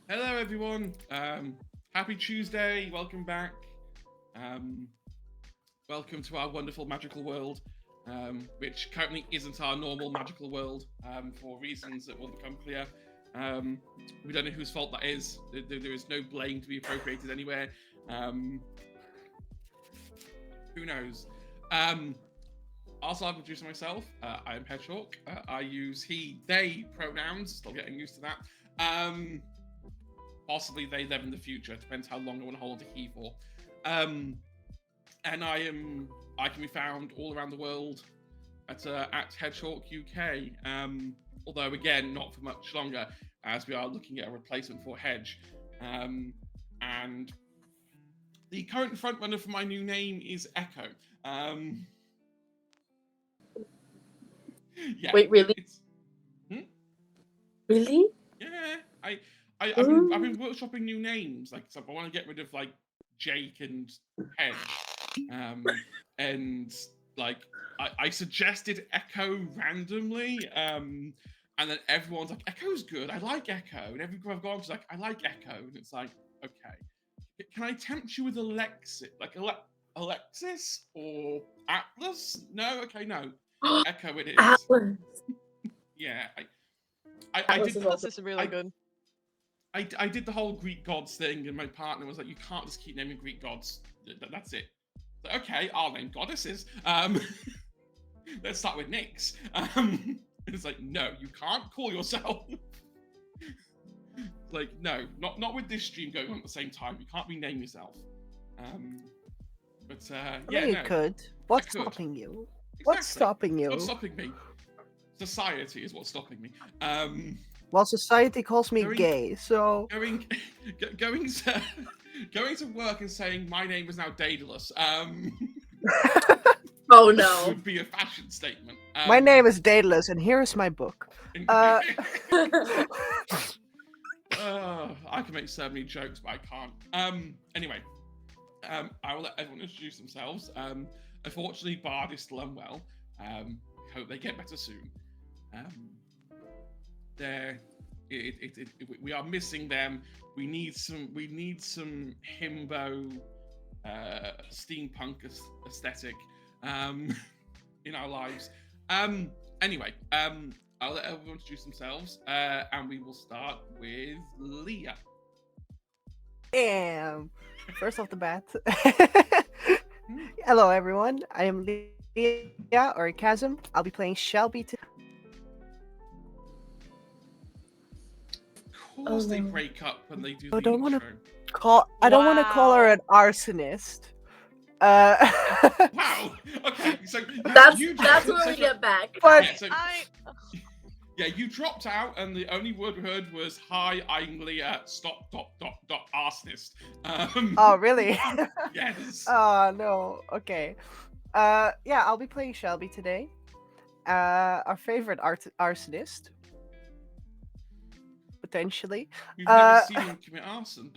Hello, everyone. Happy Tuesday. Welcome back. Um, Welcome to our wonderful magical world, which currently isn't our normal magical world for reasons that will become clear. Um, we don't know whose fault that is. There is no blame to be appropriated anywhere. Um, who knows? Um, Also, I've introduced myself. I am Hedgehawk. I use he, they pronouns. Still getting used to that. Um, Possibly they, them in the future. Depends how long I want to hold on to he for. Um, and I can be found all around the world at Hedgehawk UK. Although again, not for much longer, as we are looking at a replacement for Hedge. And the current frontrunner for my new name is Echo. Um, yeah, Wait, really? it's hmm? Really? Yeah. I've been workshopping new names. Like, so I want to get rid of like Jake and Hedge. And like I suggested Echo randomly, and then everyone's like, Echo's good. I like Echo, and every I've gone to like, I like Echo, and it's like, okay, can I tempt you with Alexis, like Alexis or Atlas? No, okay, no, Echo it is. Atlas. Yeah, I Atlas did is the also This is really I good. I did the whole Greek gods thing, and my partner was like, "You can't just keep naming Greek gods. That's it." So, okay, I'll name goddesses. Let's start with Nyx. It's like, no, you can't call yourself. Like, no, not with this stream going on at the same time. You can't rename yourself. But yeah, You no, could. I What's could. stopping you? Exactly. What's stopping What's you? stopping me? Society is what's stopping me. Well, society calls me Going- gay, so going going to going to work and saying my name is now Daedalus Oh no. would be a fashion statement. my name is Daedalus, and here is my book. Uh, I can make so many jokes, but I can't. Anyway, I will let everyone introduce themselves. Unfortunately, Bard is still unwell. Hope they get better soon. They're we are missing them. We need some himbo steampunk aesthetic in our lives. Anyway, I'll let everyone introduce themselves, and we will start with Leah. damn. First off the bat. Hello, everyone. I am Leah, or Chasm. I'll be playing Shelby today. Of course, they no. break up when they do I the don't wanna intro. I don't want to call her Wow. an arsonist. Wow. Okay, so That's you that's so- where we so- get back. But Yeah, so, I yeah, you dropped out, and the only word we heard was "Hi, I'm Leah. Stop. Arsonist." oh, really? Yes. Oh no. Okay. Yeah, I'll be playing Shelby today. Our favorite arsonist, potentially. We've never uh, seen him commit arson.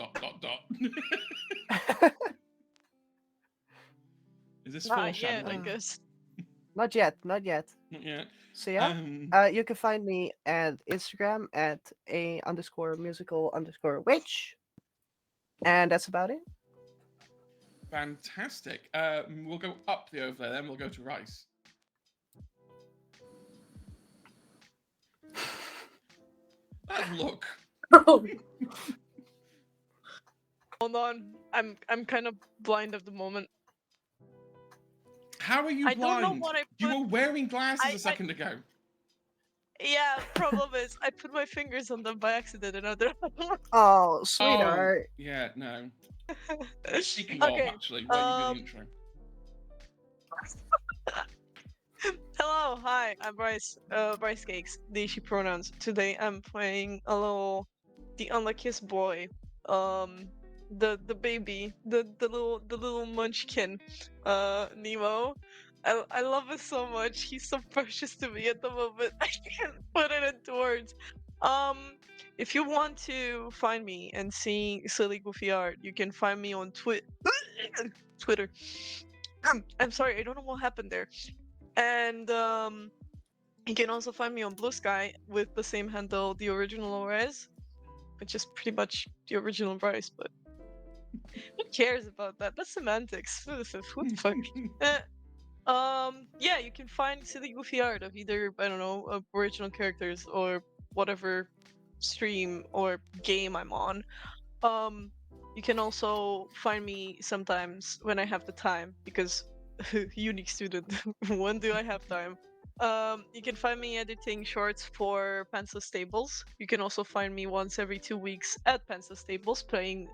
Is this not yet, I foreshadowing? guess. Not yet. Not yet. Not yet. So yeah. You can find me at Instagram at _musical_witch, and that's about it. Fantastic. We'll go up the over there, then we'll go to Rice. That look. Hold on. I'm kind of blind at the moment. How are you I blind? don't know what I You put. were wearing glasses I- a second ago. Yeah, problem is I put my fingers on them by accident and I don't Oh, sweetheart. Oh, yeah, no. Speaking Okay, of, actually, why are you doing the intro? Hello, hi, I'm Bryce. Bryce Cakes, the she pronouns. Today I'm playing a little the unluckiest boy. The baby, the little munchkin, Nemo. I love it so much. He's so precious to me at the moment. I can't put it into words. Um, if you want to find me and see silly goofy art, you can find me on Twitter. I'm sorry, I don't know what happened there. And you can also find me on Blue Sky with the same handle, the original ORES. which is pretty much the original Bryce, but who cares about that? That's semantics. Who the fuck? Eh, yeah, you can find silly goofy art of either, I don't know, original characters or whatever stream or game I'm on. You can also find me sometimes when I have the time, because unique student, when do I have time? You can find me editing shorts for Pencil Stables. You can also find me once every 2 weeks at Pencil Stables playing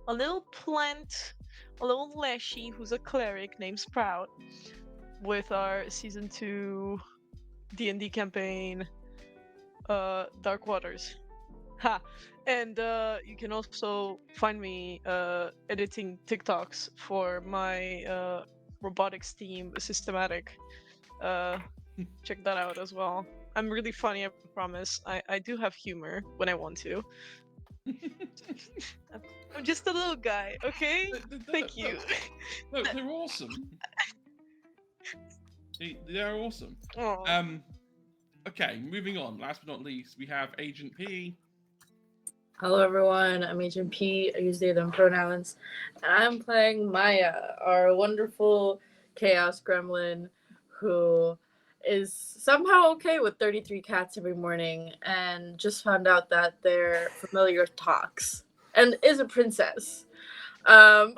a little plant, a little leshy who's a cleric named Sprout, with our season 2 D&D campaign, Dark Waters. Ha! And you can also find me editing TikToks for my robotics team, Systematic. Check that out as well. I'm really funny, I promise. I do have humor when I want to. I'm just a little guy, okay? Thank you. No, they're awesome. They're awesome. Aw. Okay, moving on. Last but not least, we have Agent P. Hello everyone, I'm Agent P. I use they them pronouns. And I'm playing Maya, our wonderful chaos gremlin who is somehow okay with 33 cats every morning and just found out that their familiar talks and is a princess. Stuck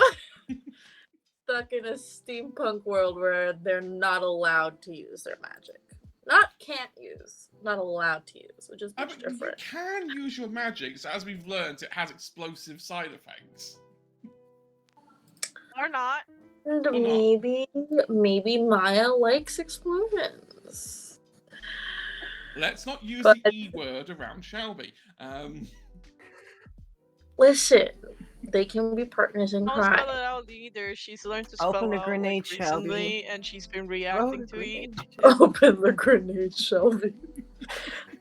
in a steampunk world where they're not allowed to use their magic. Not can't use, not allowed to use, which is much different. You can use your magic, so as we've learned, it has explosive side effects. Or not. And Or not. maybe Maya likes explosions. Let's not use But- the E word around Shelby. Listen, they can be partners in Don't crime. spell it out either. She's learned to spell Open a out grenade, like, recently, Shelby. and she's been Oh, reacting the to it. grenade. Open the grenade, Shelby.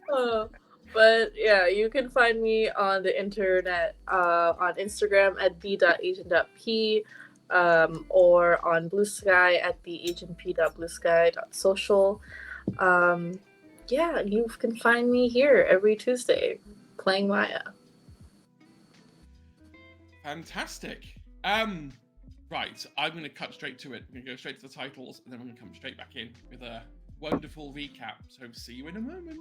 But yeah, you can find me on the internet on Instagram at b.agent.p or on Blue Sky at theagentp.bluesky.social. Yeah, you can find me here every Tuesday playing Maya. Fantastic. Right, I'm going to cut straight to it. We're going to go straight to the titles, and then we're going to come straight back in with a wonderful recap. So see you in a moment.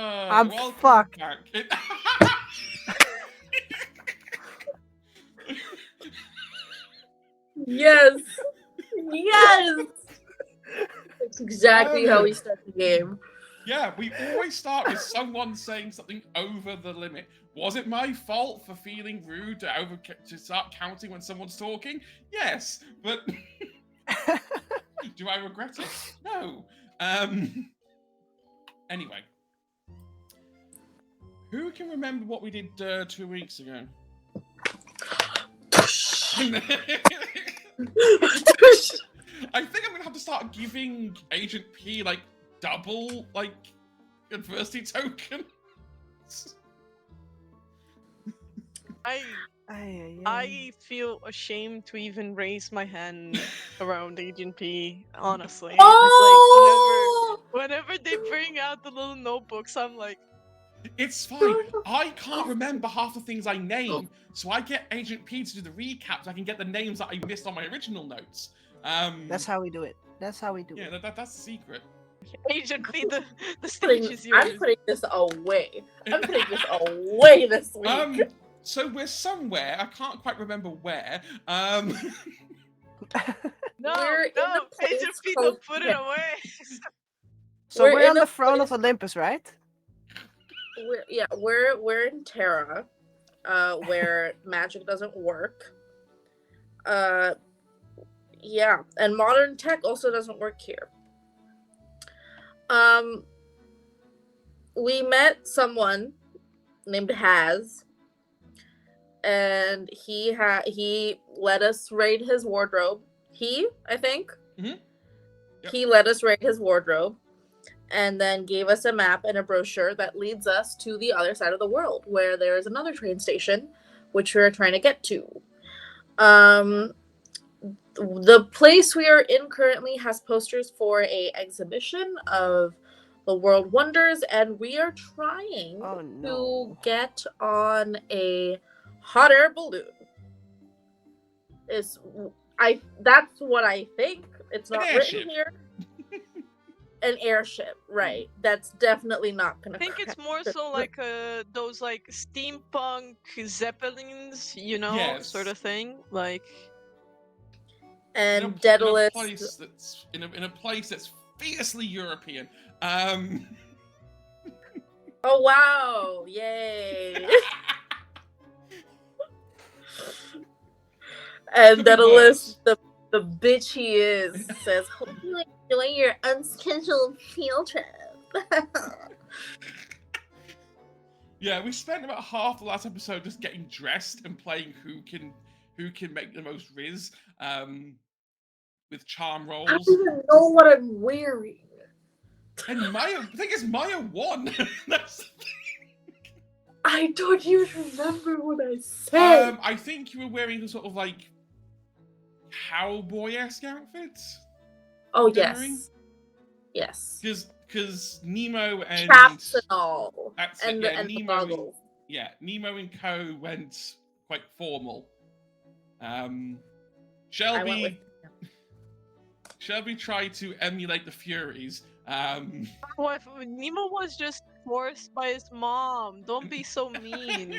I'm welcome fucked. back. Yes. Yes. That's exactly how we start the game. Yeah, we always start with someone saying something over the limit. Was it my fault for feeling rude to start counting when someone's talking? Yes, but do I regret it? No. Anyway, who can remember what we did 2 weeks ago? I think I'm gonna have to start giving Agent P like double like adversity tokens. I feel ashamed to even raise my hand around Agent P, honestly. Oh! It's like whenever they bring out the little notebooks, I'm like, It's fine. I can't remember half the things I name, so I get Agent P to do the recap so I can get the names that I missed on my original notes. That's how we do it. That's how we do Yeah, it. that's the secret. Agent P, the stage is yours. I'm putting this away. I'm putting this away this week. So we're somewhere. I can't quite remember where. No, We're in no, a place Agent P, called don't put it away. So We're we're in on a the throne place- of Olympus, right? We're in Terra, where magic doesn't work. Yeah, and modern tech also doesn't work here. We met someone named Haz, and he let us raid his wardrobe. I think. Mhm. Yep. He let us raid his wardrobe, and then gave us a map and a brochure that leads us to the other side of the world, where there is another train station, which we're trying to get to. The place we are in currently has posters for a exhibition of the world wonders, and we are trying to get on a hot air balloon. That's what I think. It's not written here. An airship, right? That's definitely not gonna. I think it's more so like those like steampunk zeppelins, Yes. sort of thing. Like, and Daedalus in a place that's fiercely European. Oh wow! Yay! And Daedalus, the bitch he is, says, "Hope you enjoy your unscheduled field trip." Yeah, we spent about half the last episode just getting dressed and playing who can make the most riz with charm rolls. I don't even know what I'm wearing. And Maya, the thing is, Maya won. I don't even remember what I said. I think you were wearing a sort of like cowboy-esque outfit. Oh memory? yes. Because Nemo and Chaps and all. That's and it, yeah, the Nemo goggles. Nemo and Co went quite formal. I went Shelby with Shelby tried to emulate the Furies. what? Nemo was just forced by his mom. Don't be so mean.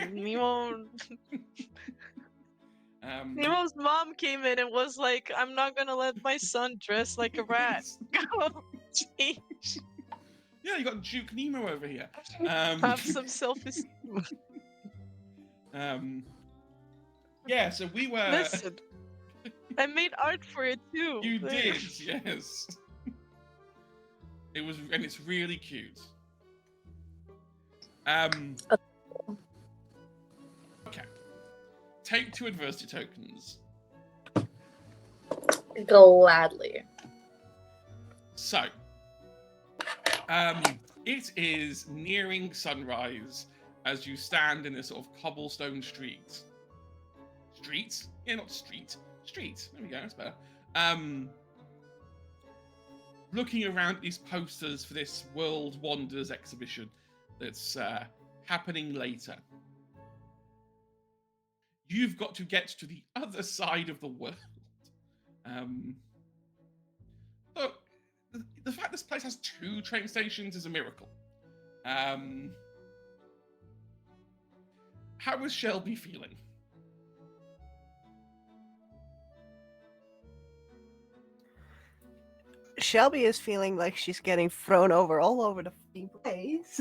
Nemo's mom came in and was like, "I'm not gonna let my son dress like a rat." Go change. Yeah, you got Duke Nemo over here. Have some self-esteem. Yeah, so we were. Listen, I made art for it too. You did, yes. It was, and it's really cute. Okay. Take 2 adversity tokens. Gladly. So, it is nearing sunrise as you stand in a sort of cobblestone street. Street? Yeah, not street. Street. There we go, that's better. Looking around these posters for this World Wonders exhibition that's happening later. You've got to get to the other side of the world. Look, the fact this place has 2 train stations is a miracle. How is Shelby feeling? Shelby is feeling like she's getting thrown over all over the fucking place.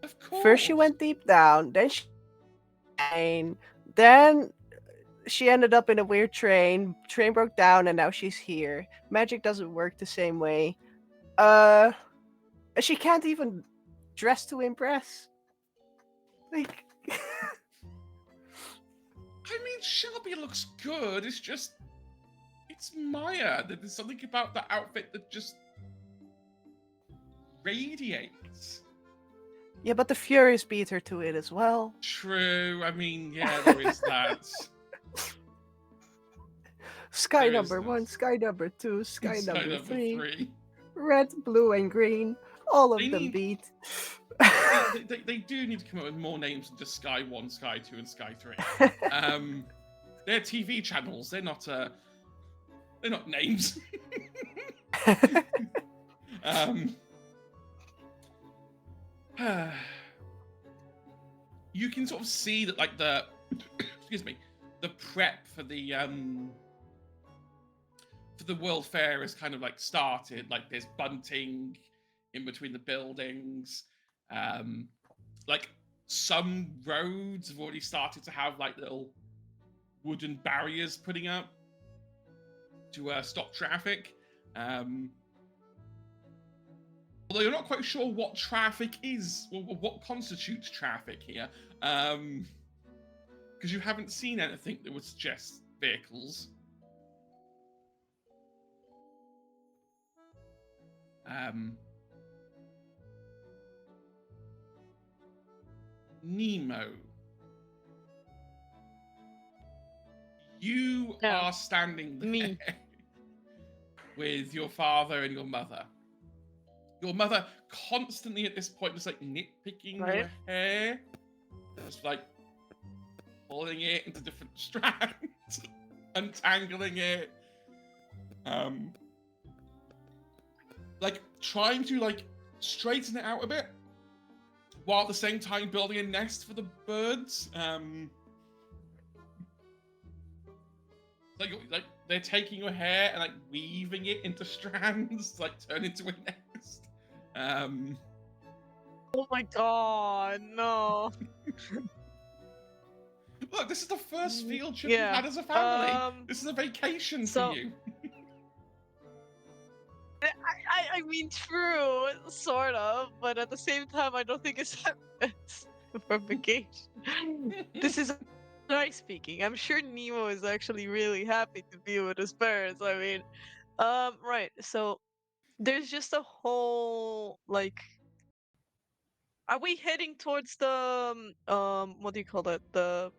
Of course. First, she went deep down, then she ended up in a weird train. Train broke down, and now she's here. Magic doesn't work the same way. She can't even dress to impress. Like, I mean, Shelby looks good. It's Maya. There's something about the outfit that just radiates. yeah, but the Furies beat her to it as well. True. I mean, yeah, there is that. Sky There is number this. 1, sky number 2, sky So number 3, three. red, blue, and green. All of They them need- beat. They do need to come up with more names than just Sky 1, Sky 2, and Sky 3. They're TV channels. They're not names. You can sort of see that, like, the excuse me, the prep for the World Fair is kind of like started. Like, there's bunting in between the buildings. Like, some roads have already started to have like little wooden barriers putting up to stop traffic. Although you're not quite sure what traffic is, or what constitutes traffic here, because you haven't seen anything that would suggest vehicles. Nemo, you Yeah. are standing there Me. with your father and your mother. Your mother constantly at this point is like nitpicking your Right. hair, just like pulling it into different strands, untangling it, like trying to like straighten it out a bit, while at the same time building a nest for the birds. Like they're taking your hair and like weaving it into strands, to, like turn into a nest. Oh my god, no. Look, this is the first field trip Yeah, you've had as a family. um, This is a vacation so- for you. I mean, true, sort of, but at the same time, I don't think it's for vacation. This is I speaking. I'm sure Nemo is actually really happy to be with his parents. I mean, right. So there's just a whole like. Are we heading towards the what do you call that? The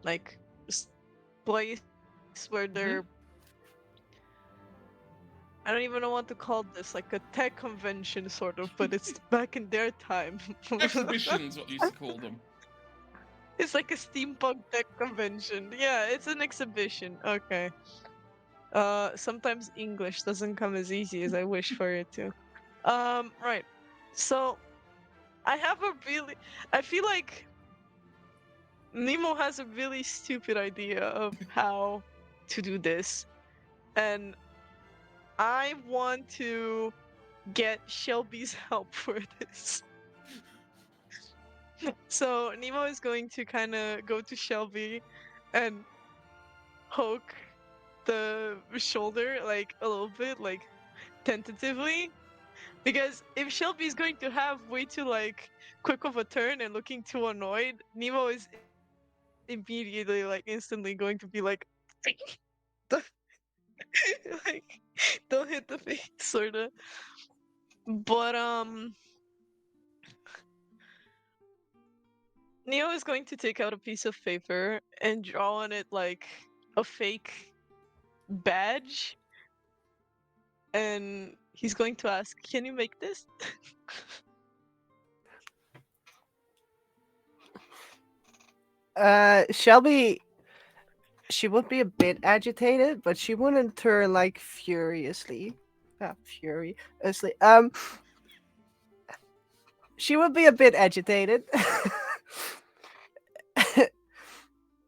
like place where they're. I don't even know what to call this, like a tech convention sort of, but it's back in their time. Exhibitions, what you used to call them. It's like a steampunk tech convention. Yeah, it's an exhibition. Okay. Sometimes English doesn't come as easy as I wish for it to. Right. So I feel like Nemo has a really stupid idea of how to do this. And I want to get Shelby's help for this. So Nemo is going to kind of go to Shelby and poke the shoulder like a little bit, like tentatively, because if Shelby's going to have way too like quick of a turn and looking too annoyed, Nemo is immediately like instantly going to be like like don't hit the face sorta. But Neo is going to take out a piece of paper and draw on it like a fake badge, and he's going to ask, "Can you make this?" Shelby, she would be a bit agitated, but she wouldn't turn like furiously. furiously. She would be a bit agitated.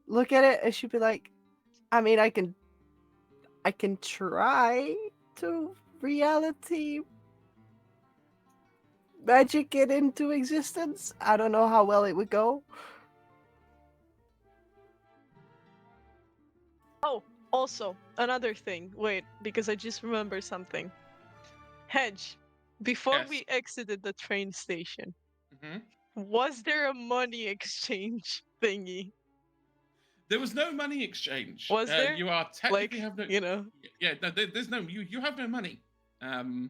Look at it and she'd be like, I mean, I can try to reality magic it into existence. I don't know how well it would go. Oh, also another thing. Wait, because I just remembered something. Hedge, before Yes. we exited the train station, Hmm. was there a money exchange thingy? There was no money exchange. Was there? You are technically Like, have no. you know, Yeah, no, there's no. You have no money. No,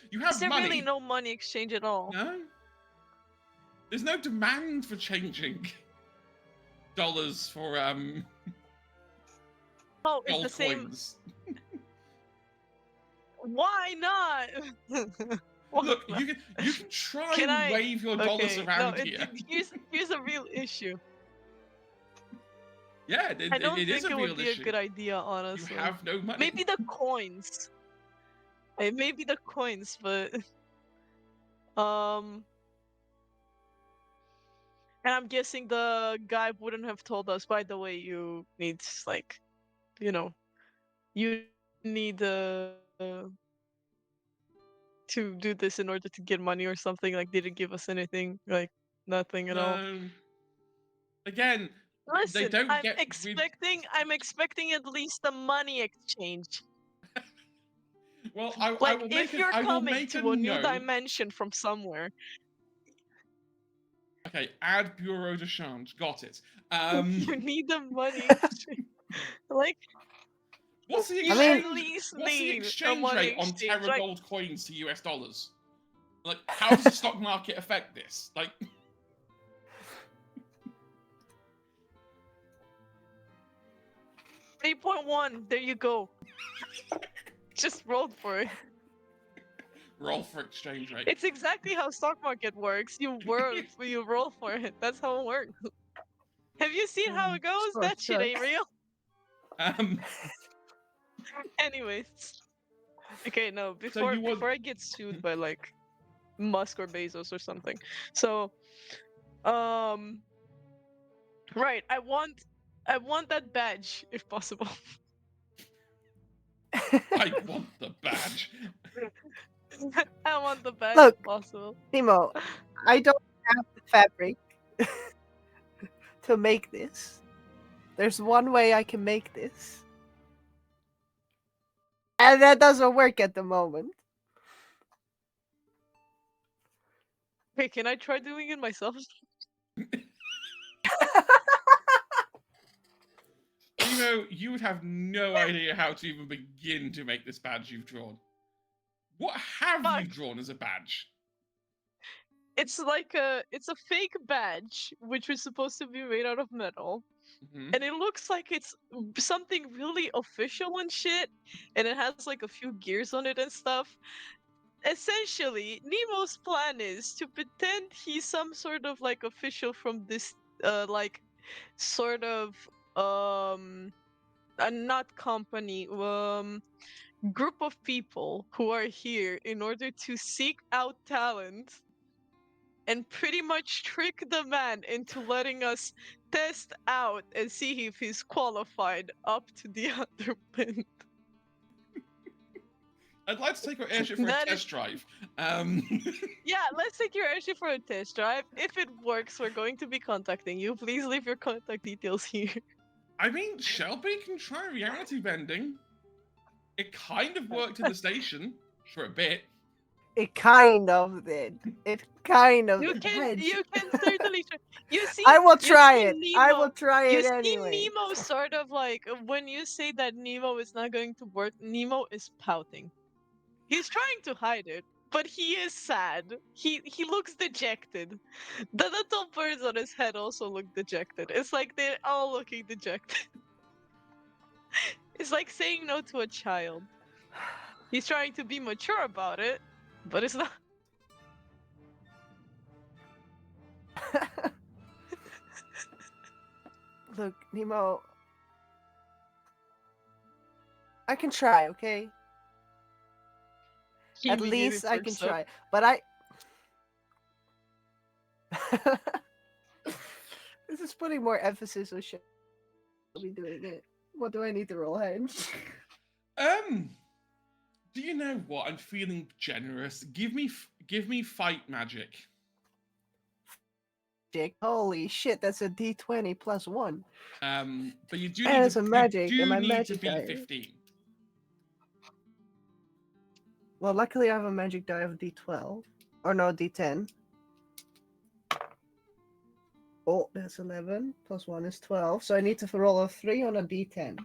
you is have there money. really no money exchange at all? No. There's no demand for changing dollars for Oh, it's the gold same. coins. Why not? Why Look, not? you can try Can and I? wave your dollars Okay, no. around here. Here's a real issue. Yeah, I don't it is think a it real would be issue. a good idea, You honestly. have no money. Maybe the coins. Maybe the coins, but um. And I'm guessing the guy wouldn't have told us. By the way, you need like, you know, you need to do this in order to get money or something. Like, didn't give us anything. Like, nothing at all. No. Again, they Listen, don't get with. I'm expecting at least a money exchange. Well, I Like, will if make you're I will coming make a to a new note. dimension from somewhere, Okay, add bureau de change. Got it. you need the money exchange. Like, What's the you mean- at least what's the need a exchange money rate on exchange. Terra Like, Gold coins to US dollars? Like, how does the stock market affect this? Like, 3.1. There you go. Just rolled for it. roll for exchange rate. It's exactly how stock market works. You roll for it. That's how it works. Have you seen how it goes? Sure, That shit sure. ain't real. Um, Anyways. Okay, no, So you want- before I get sued by like Musk or Bezos or something. So, right, I want that badge if possible. I want the badge. I want the badge Look. if possible. Nemo, I don't have the fabric to make this. There's one way I can make this. And that doesn't work at the moment. Hey, can I try doing it myself? Nemo, you would have no idea how to even begin to make this badge you've drawn. What have you Fuck. drawn as a badge? It's a fake badge which was supposed to be made out of metal. Mhm. And it looks like it's something really official and shit, and it has like a few gears on it and stuff. Essentially, Nemo's plan is to pretend he's some sort of like official from this like sort of a not company group of people who are here in order to seek out talent and pretty much trick the man into letting us test out and see if he's qualified up to the other pin. I'd like to take your airship for a That is- test drive. Yeah, let's take your airship for a test drive. If it works, we're going to be contacting you. Please leave your contact details here. I mean, Shelby can try reality bending. It kind of worked in the station for a bit. It kind of did. It kind of You did. can Hedge. certainly try. You see, I will you try see it. I Nemo- will try You it see anyway. Nemo sort of like when you say that Nemo is not going to work, Nemo is pouting. He's trying to hide it, but he is sad. He looks dejected. The little birds on his head also look dejected. It's like they're all looking dejected. It's like saying no to a child. He's trying to be mature about it, but it's not. Look, Nemo. I can try, okay? He At immediately least I can perks up. try. But I. This is putting more emphasis on shit. I'll be doing it. What do I need to roll hedge? Do you know what? I'm feeling generous. Give me fight magic. Magic. Holy shit, that's a d20 plus 1. But you do And need it's to a magic, and you my do need to magic beat die. 15. Well, luckily I have a magic die of d12. Or no, d10. Oh, that's 11. Plus 1 is 12. So I need to roll a 3 on a d10.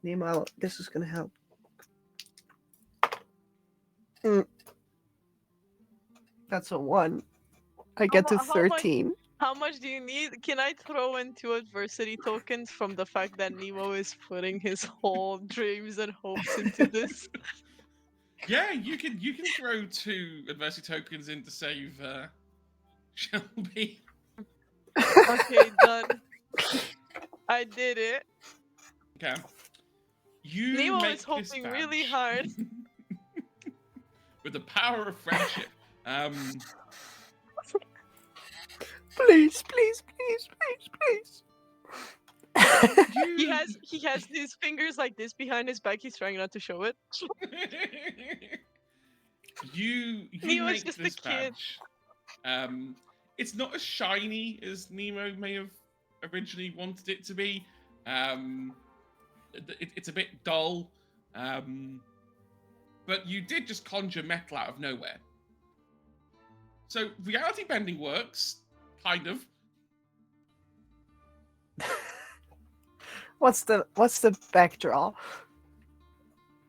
Meanwhile, this is going to help. That's a 1. I get to 13. How much do you need? Can I throw in 2 adversity tokens from the fact that Nemo is putting his whole dreams and hopes into this? Yeah, you can throw 2 adversity tokens in to save Shelby. Okay, done. I did it. Okay. You Nemo make is hoping this really badge hard. with the power of friendship. Please, please, please, please, please. He has his fingers like this behind his back. He's trying not to show it. you Nemo is make just a this kid. badge. It's not as shiny as Nemo may have originally wanted it to be. It's a bit dull. But you did just conjure metal out of nowhere. So reality bending works, kind of. What's the backdraw?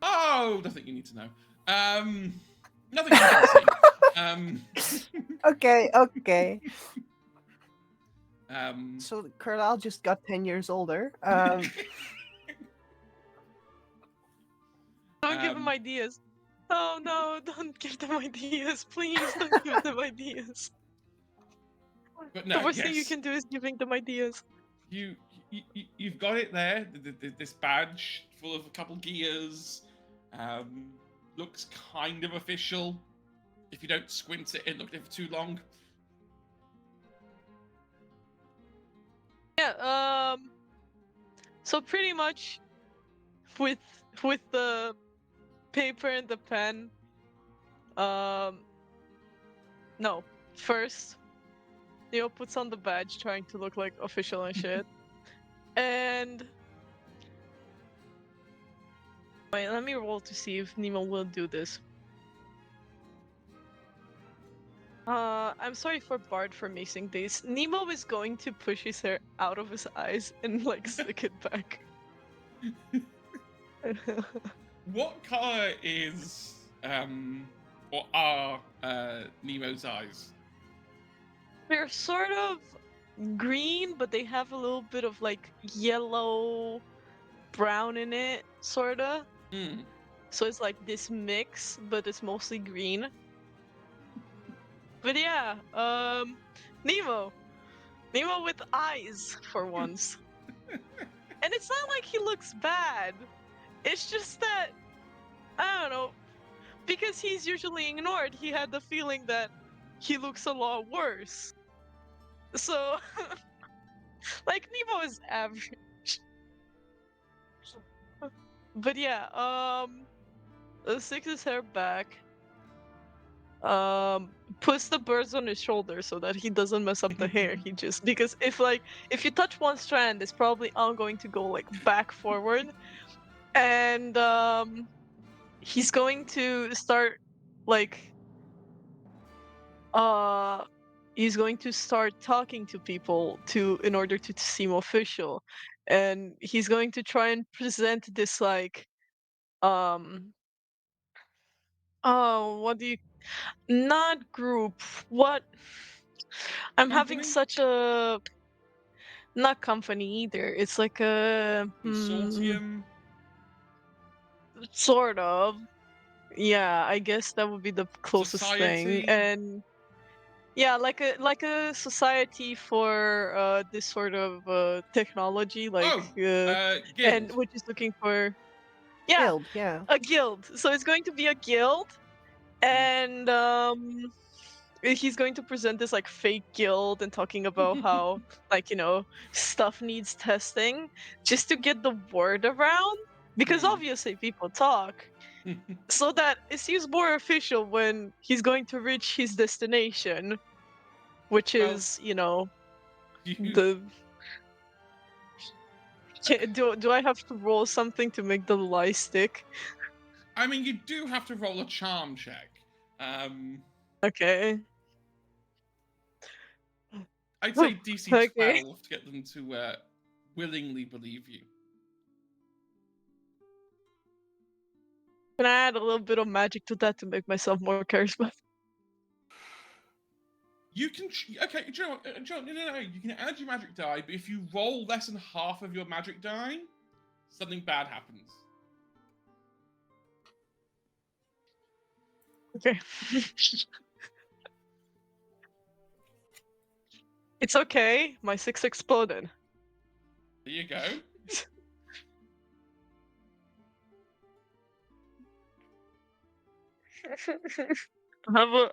Oh, nothing you need to know. Nothing you can see. Okay. Um, So Carlisle just got 10 years older. Don't give him ideas. Oh no, don't give them ideas. Please don't give them ideas. but no, The worst thing you yes. can do is giving them ideas. You've got it there. This badge full of a couple gears. Looks kind of official. If you don't squint it look at it for too long. Yeah, so pretty much with the paper and the pen, no. First, Neo puts on the badge trying to look like official and shit. And wait, let me roll to see if Nemo will do this. I'm sorry for Bard for missing this. Nemo is going to push his hair out of his eyes and like stick it back. What color is or are Nemo's eyes? They're sort of green, but they have a little bit of like yellow brown in it, sorta. Hmm. So it's like this mix, but it's mostly green. But yeah, Nemo with eyes for once. And it's not like he looks bad. It's just that, I don't know, because he's usually ignored, he had the feeling that he looks a lot worse. So, like, Nemo is average. But yeah, sticks his hair back. Puts the birds on his shoulder so that he doesn't mess up the hair. He just, because if you touch one strand, it's probably all going to go like back forward. And he's going to start like he's going to start talking to people in order to seem official. And he's going to try and present this like what do you, not group, what, I'm having Company? such a, not company either, it's like a Consortium? sort of, yeah, I guess that would be the closest thing. Society? And Yeah, like a society for this sort of technology, like Oh, and guild. which is looking for yeah, Guild, yeah. a guild. So it's going to be a guild, and he's going to present this like fake guild and talking about how like stuff needs testing just to get the word around because Hmm. obviously people talk so that it seems more official when he's going to reach his destination, which Well, is you. the do I have to roll something to make the lie stick? I mean, you do have to roll a charm check. Okay. I'd say DC Okay. 12 to get them to willingly believe you. Can I add a little bit of magic to that to make myself more charismatic? You can. Okay, do you know what? No. You can add your magic die, but if you roll less than half of your magic die, something bad happens. Okay. It's okay. My 6 exploded. There you go.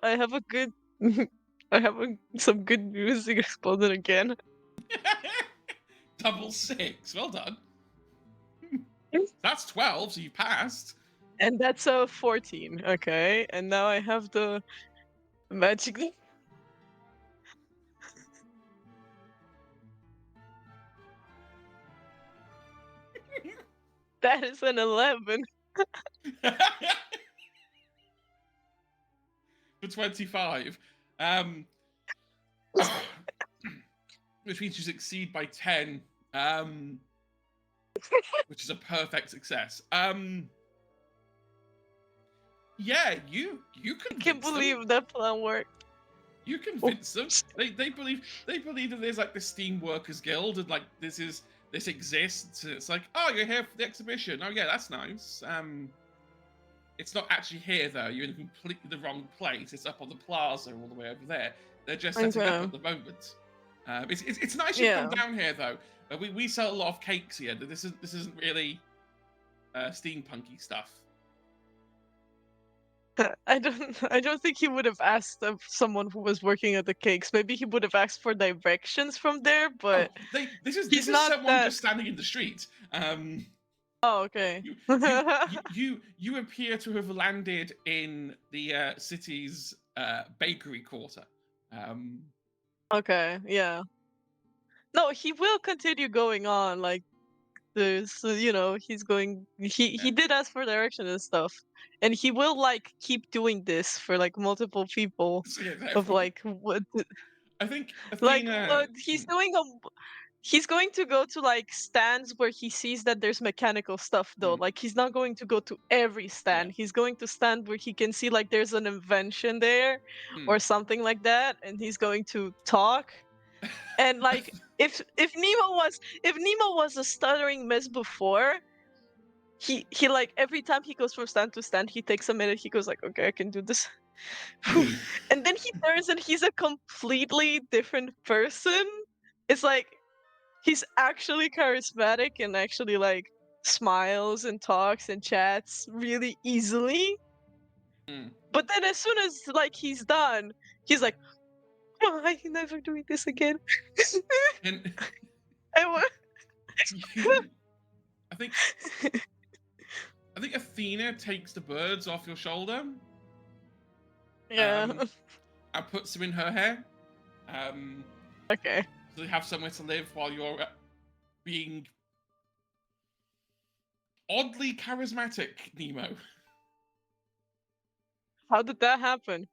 I have a good some good news. It exploded again. Double 6. Well done. That's 12, so you passed. And that's a 14. Okay. And now I have the magic. That is an 11. For 25. Which means you succeed by 10. Which is a perfect success. Yeah, you I convince can't them. believe that plan worked. You convince them. They believe that there's like the Steam Workers Guild and like this exists. And it's like, oh, you're here for the exhibition. Oh yeah, that's nice. It's not actually here though. You're in completely the wrong place. It's up on the plaza all the way over there. They're just setting up at the moment. It's nice you come down here though. We sell a lot of cakes here. This isn't really steampunky stuff. I don't think he would have asked someone who was working at the cakes. Maybe he would have asked for directions from there, but this is he's not someone that... just standing in the street. Oh, okay. You appear to have landed in the city's bakery quarter. Okay, yeah. No, he will continue going on like this. He's going. He did ask for direction and stuff, and he will like keep doing this for like multiple people. So, yeah, Of like what? I think Like Athena. he's doing a. He's going to go to like stands where he sees that there's mechanical stuff though. Like he's not going to go to every stand. He's going to stand where he can see like there's an invention there or something like that, and he's going to talk. And like if Nemo was a stuttering mess before, he like every time he goes from stand to stand, he takes a minute, he goes like, okay, I can do this. And then he turns and he's a completely different person. It's like he's actually charismatic and actually like smiles and talks and chats really easily. But then as soon as like he's done, he's like, oh, I can never doing this again. And I think Athena takes the birds off your shoulder. Yeah. And puts them in her hair. Okay. So they have somewhere to live while you're being oddly charismatic, Nemo. How did that happen?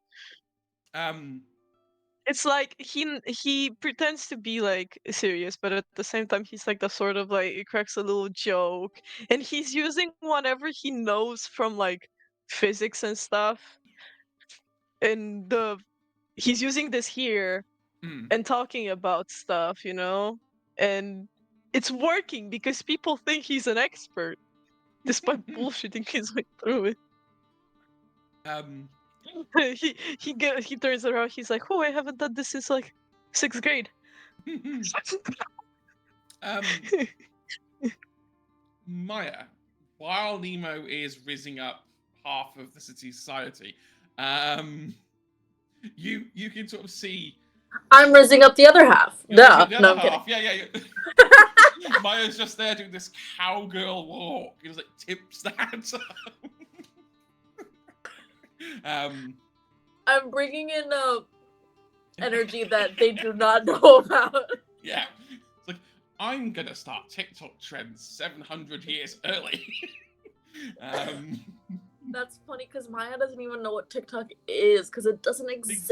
It's like he pretends to be like serious, but at the same time he's like the sort of like he cracks a little joke, and he's using whatever he knows from like physics and stuff, and he's using this here and talking about stuff, and it's working because people think he's an expert, despite bullshitting his way through it. he turns around. He's like, "Oh, I haven't done this since like 6th grade." um, Maya, while Nemo is rizzing up half of the city society, you can sort of see I'm raising up the other half. the Duh. other No, I'm kidding. half. Yeah. Maya's just there doing this cowgirl walk. He just like tips the hat up. I'm bringing in energy that they do not know about. Yeah. It's like, I'm gonna start TikTok trends 700 years early. That's funny because Maya doesn't even know what TikTok is because it doesn't exist.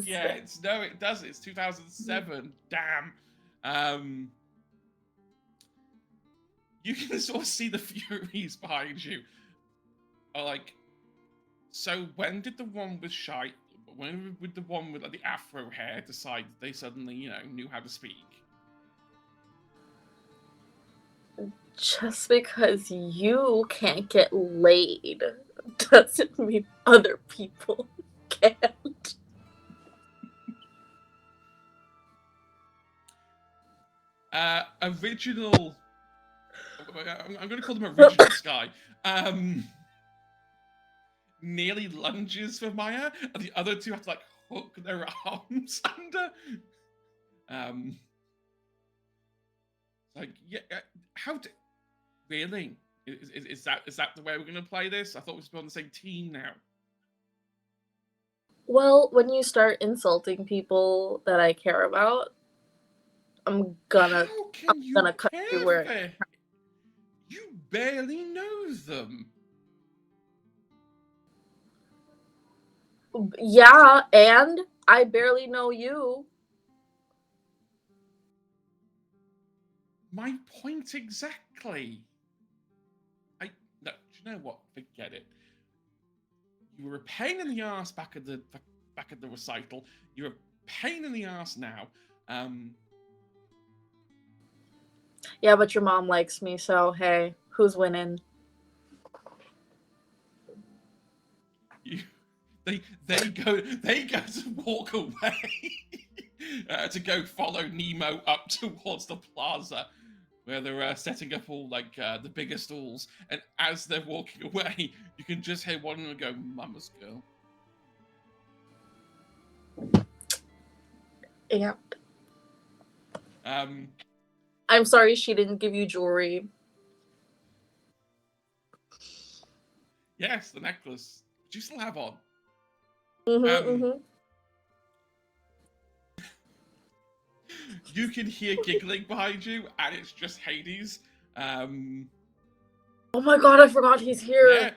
Yeah, it does. It's 2007. Damn. You can sort of see the Furies behind you. Are like, so when did the one with shite? When did the one with like the afro hair decide they suddenly, knew how to speak? Just because you can't get laid doesn't mean other people can't. Original. I'm going to call them original Sky. Nearly lunges for Maya, and the other two have to like hook their arms under. Like, yeah, how do? Really? Is that the way we're going to play this? I thought we were on the same team now. Well, when you start insulting people that I care about, I'm gonna cut you where. You barely know them. Yeah, and I barely know you. My point exactly. No, do you know what? Forget it. You were a pain in the ass back at the recital. You're a pain in the ass now. Yeah, but your mom likes me, so hey, who's winning? They go to walk away to go follow Nemo up towards the plaza where they're setting up all like the bigger stalls, and as they're walking away, you can just hear one of them go, "Mama's girl." Yeah. I'm sorry she didn't give you jewelry. Yes, the necklace. Do you still have on? You can hear giggling behind you, and it's just Hades. Oh my god, I forgot he's here. Yeah.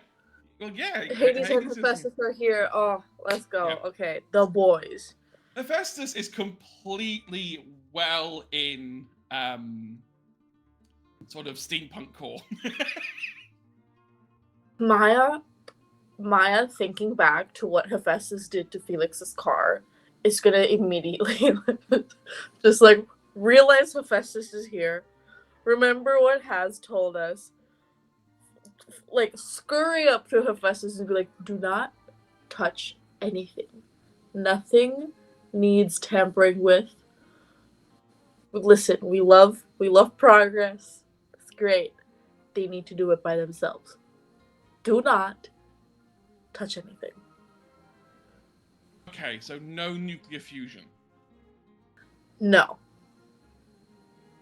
Well, yeah. Hades and Hephaestus are here. Oh, let's go. Yep. Okay, the boys. Hephaestus is completely well in sort of steampunk core. Maya, thinking back to what Hephaestus did to Felix's car, is gonna immediately just like realize Hephaestus is here. Remember what Has told us. Like, scurry up to Hephaestus and be like, do not touch anything. Nothing needs tampering with. Listen, we love progress. It's great. They need to do it by themselves. Do not touch anything. Okay, so no nuclear fusion. No.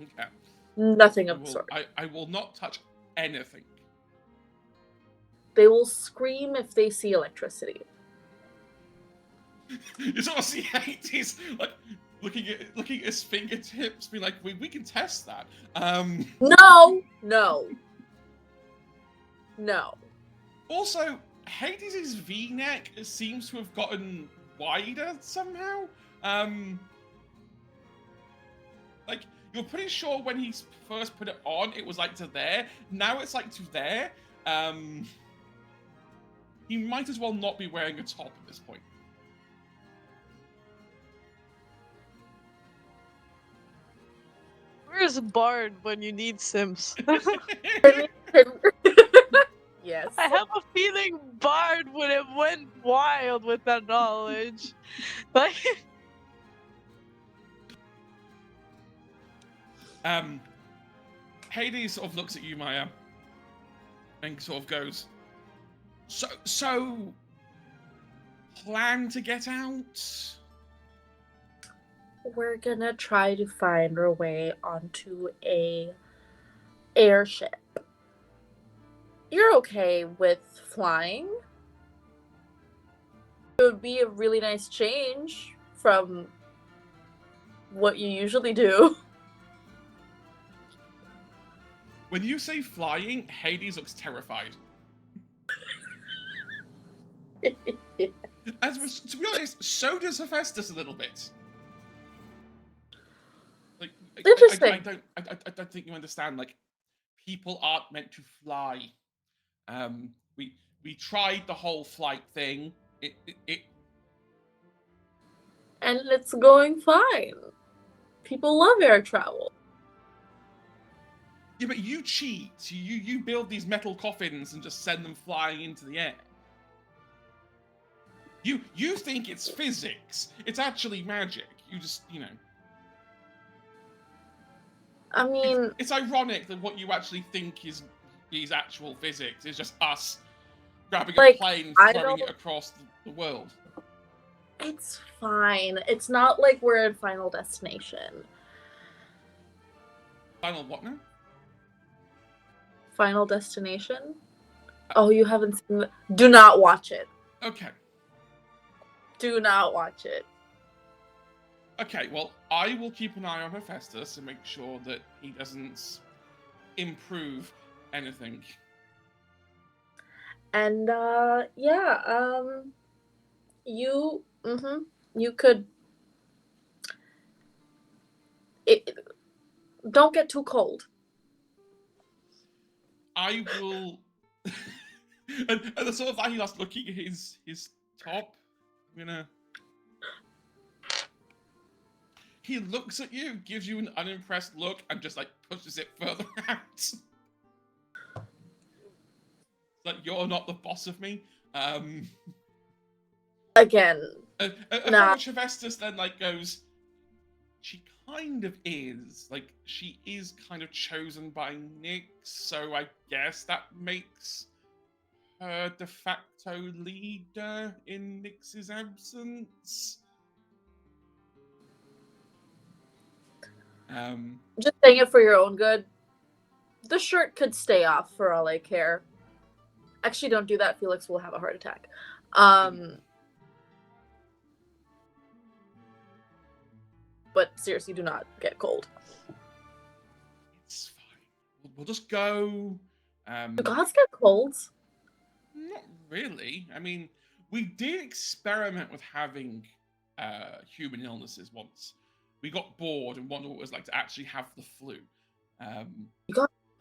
Okay. Nothing of the sort. I will not touch anything. They will scream if they see electricity. You sort of see Hades like looking at his fingertips, be like, we can test that. No. Also, Hades' V-neck seems to have gotten wider somehow. Like, you're pretty sure when he first put it on, it was like to there. Now it's like to there. He might as well not be wearing a top at this point. Where's Bard when you need Sims? Yes. Yes. I have a feeling Bard would have went wild with that knowledge. Like, Hades sort of looks at you, Maya, and sort of goes, So, plan to get out? We're gonna try to find our way onto a airship. You're okay with flying? It would be a really nice change from what you usually do. When you say flying, Hades looks terrified. To be honest, so does Hephaestus a little bit. Like, Interesting. I don't think you understand. Like, people aren't meant to fly. We tried the whole flight thing. It And it's going fine. People love air travel. Yeah, but you cheat. You build these metal coffins and just send them flying into the air. You think it's physics. It's actually magic. You just, I mean, it's ironic that what you actually think is actual physics is just us grabbing a plane and throwing it across the world. It's fine. It's not like we're in Final Destination. Final what now? Final Destination? Oh, you haven't seen it? Do not watch it. Okay. Do not watch it. Okay, well, I will keep an eye on Hephaestus and make sure that he doesn't improve anything. And, you could... don't get too cold. I will... and the sort of he starts looking at his top. I'm gonna... He looks at you, gives you an unimpressed look, and just, pushes it further out. Like, you're not the boss of me. Again, nah. Hephaestus then, goes, she kind of is. She is kind of chosen by Nyx, so I guess that makes her de facto leader in Nyx's absence. Just saying it for your own good. The shirt could stay off for all I care. Actually, don't do that. Felix will have a heart attack. But seriously, do not get cold. It's fine. We'll just go. Do gods get colds? Not really. I mean, we did experiment with having human illnesses once. We got bored and wondered what it was like to actually have the flu.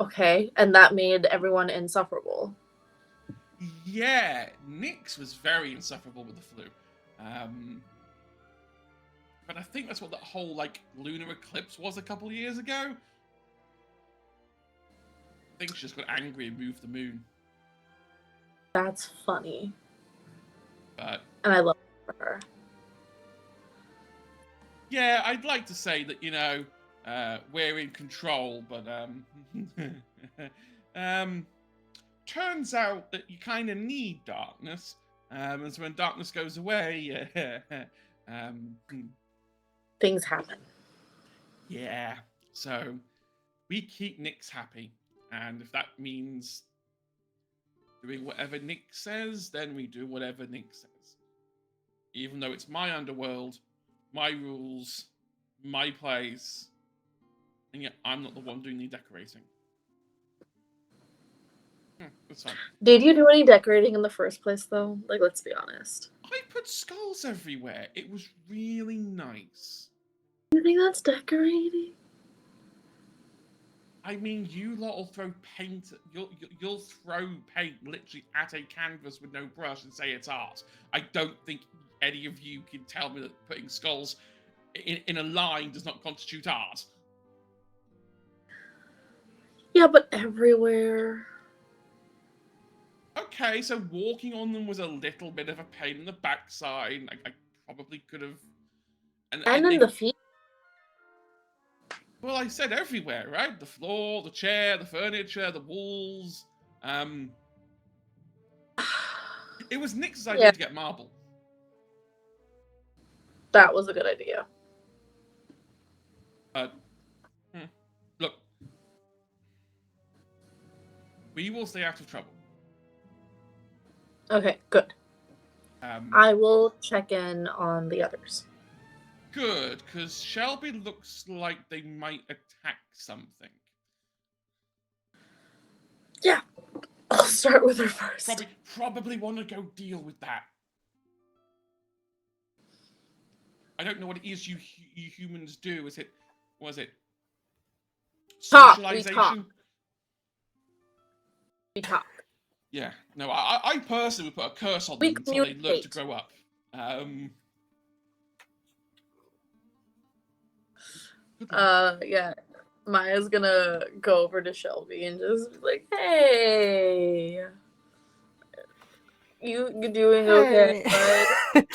Okay, and that made everyone insufferable. Yeah, Nyx was very insufferable with the flu. But I think that's what that whole, lunar eclipse was a couple of years ago. I think she just got angry and moved the moon. That's funny. And I love it for her. Yeah, I'd like to say that, we're in control, but, turns out that you kind of need darkness. And so when darkness goes away, things happen. Yeah. So we keep Nyx happy. And if that means doing whatever Nyx says, then we do whatever Nyx says. Even though it's my underworld, my rules, my place, and yet I'm not the one doing the decorating. That's fine. Did you do any decorating in the first place, though? Let's be honest. I put skulls everywhere. It was really nice. You think that's decorating? I mean, you lot will throw paint. You'll throw paint literally at a canvas with no brush and say it's art. I don't think any of you can tell me that putting skulls in a line does not constitute art. Yeah, but everywhere. okay, so walking on them was a little bit of a pain in the backside. I probably could have. And in the feet. Well, I said everywhere, right? The floor, the chair, the furniture, the walls. It was Nick's idea Yeah. to get marble. That was a good idea. Look, we will stay out of trouble. Okay, good. Um, I will check in on the others. Good, because Shelby looks like they might attack something. Yeah, I'll start with her first. Probably want to go deal with that. I don't know what it is you humans do. Was it Talk. socialization? We talk. Yeah. No, I personally would put a curse on them until they learn to grow up. Yeah. Maya's gonna go over to Shelby and just be like, "Hey, you doing okay, bud?"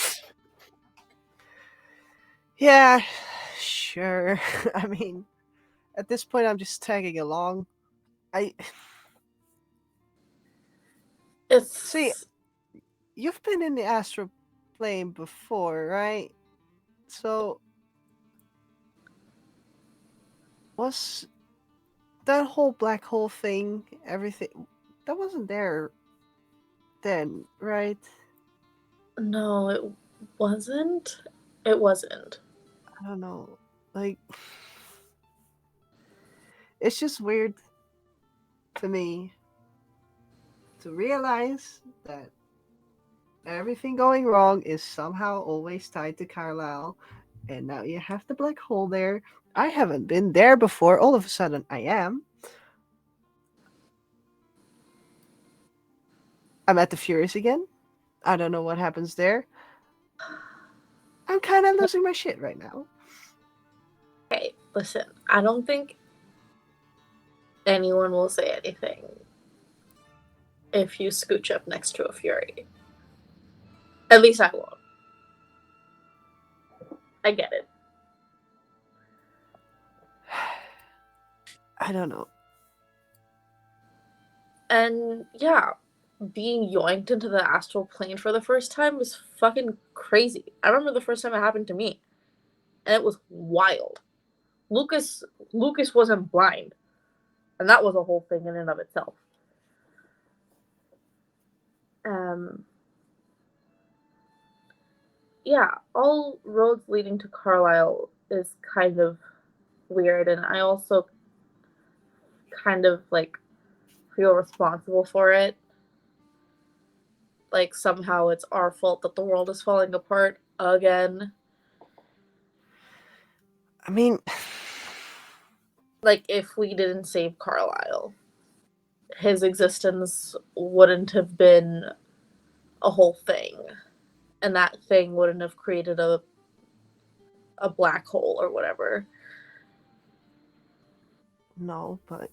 Yeah, sure. I mean, at this point, I'm just tagging along. See, you've been in the astral plane before, right? So, was that whole black hole thing, everything, that wasn't there then, right? No, it wasn't. It wasn't. I don't know. Like, it's just weird to me to realize that everything going wrong is somehow always tied to Carlisle, and now you have the black hole there. I haven't been there before. All of a sudden, I am. I'm at the Furies again. I don't know what happens there. I'm kind of losing my shit right now. Okay, listen. I don't think anyone will say anything if you scooch up next to a Fury. At least I won't. I get it. I don't know. And yeah, being yoinked into the astral plane for the first time was fucking crazy. I remember the first time it happened to me, and it was wild. Lucas wasn't blind, and that was a whole thing in and of itself. Yeah, all roads leading to Carlisle is kind of weird, and I also kind of like feel responsible for it. Like somehow it's our fault that the world is falling apart again. I mean, like if we didn't save Carlisle, his existence wouldn't have been a whole thing, and that thing wouldn't have created a black hole or whatever. No, but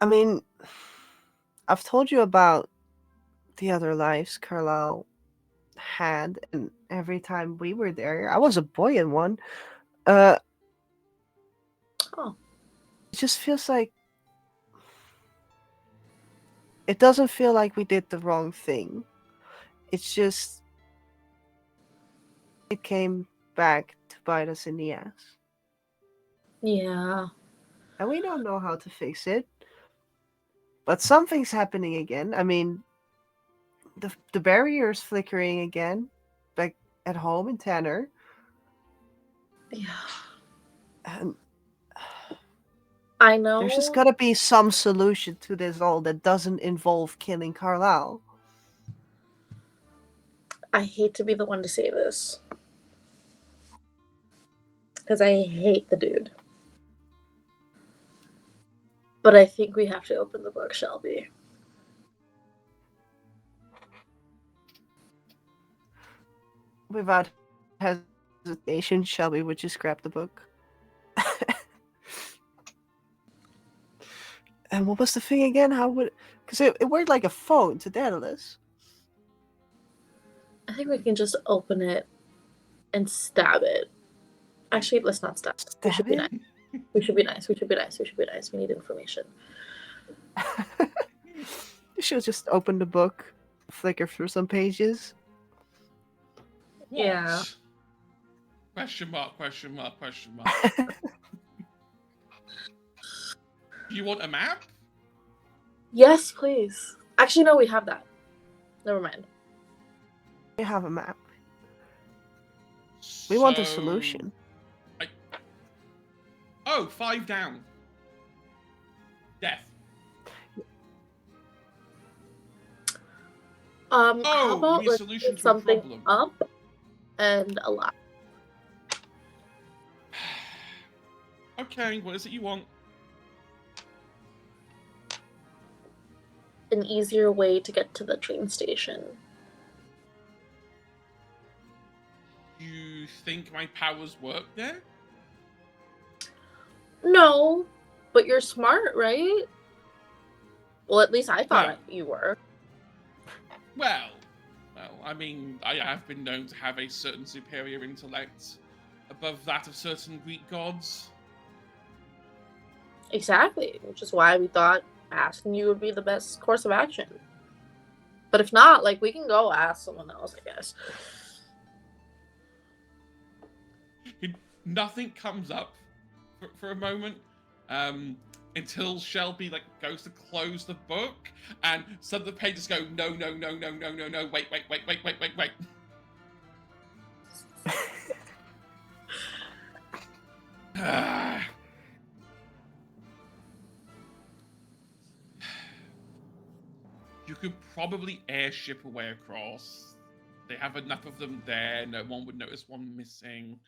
I mean, I've told you about the other lives Carlisle had, and every time we were there, I was a boy in one. Oh. It just feels like it doesn't feel like we did the wrong thing. It's just it came back to bite us in the ass. Yeah. And we don't know how to fix it. But something's happening again. I mean, the barrier's flickering again, back at home in Tanner. Yeah. And I know. there's just gotta be some solution to this all that doesn't involve killing Carlisle. I hate to be the one to say this, because I hate the dude. But I think we have to open the book, Shelby. Without hesitation, Shelby would just grab the book. And what was the thing again? How would? Because it worked like a phone to Daedalus. I think we can just open it and stab it. Actually, let's not stab. We should be nice. We should be nice. We should be nice. We should be nice. We need information. You should just open the book, flicker through some pages. What? Yeah. Question mark, question mark, question mark. Do you want a map? Yes, please. Actually, no, we have that. Never mind. We have a map. We want a So- solution. Oh, 5 down. Death. How Oh, about you mean let's solution put to a something problem? up and alive? Okay, what is it you want? An easier way to get to the train station. You think my powers work there? No, but you're smart, right? Well, at least I thought you were. Well, I mean, I have been known to have a certain superior intellect above that of certain Greek gods. Exactly, which is why we thought asking you would be the best course of action. But if not, like, we can go ask someone else, I guess. Nothing comes up for a moment until Shelby goes to close the book, and some of the pages go, no, wait. You could probably airship a way across. They have enough of them there. No one would notice one missing.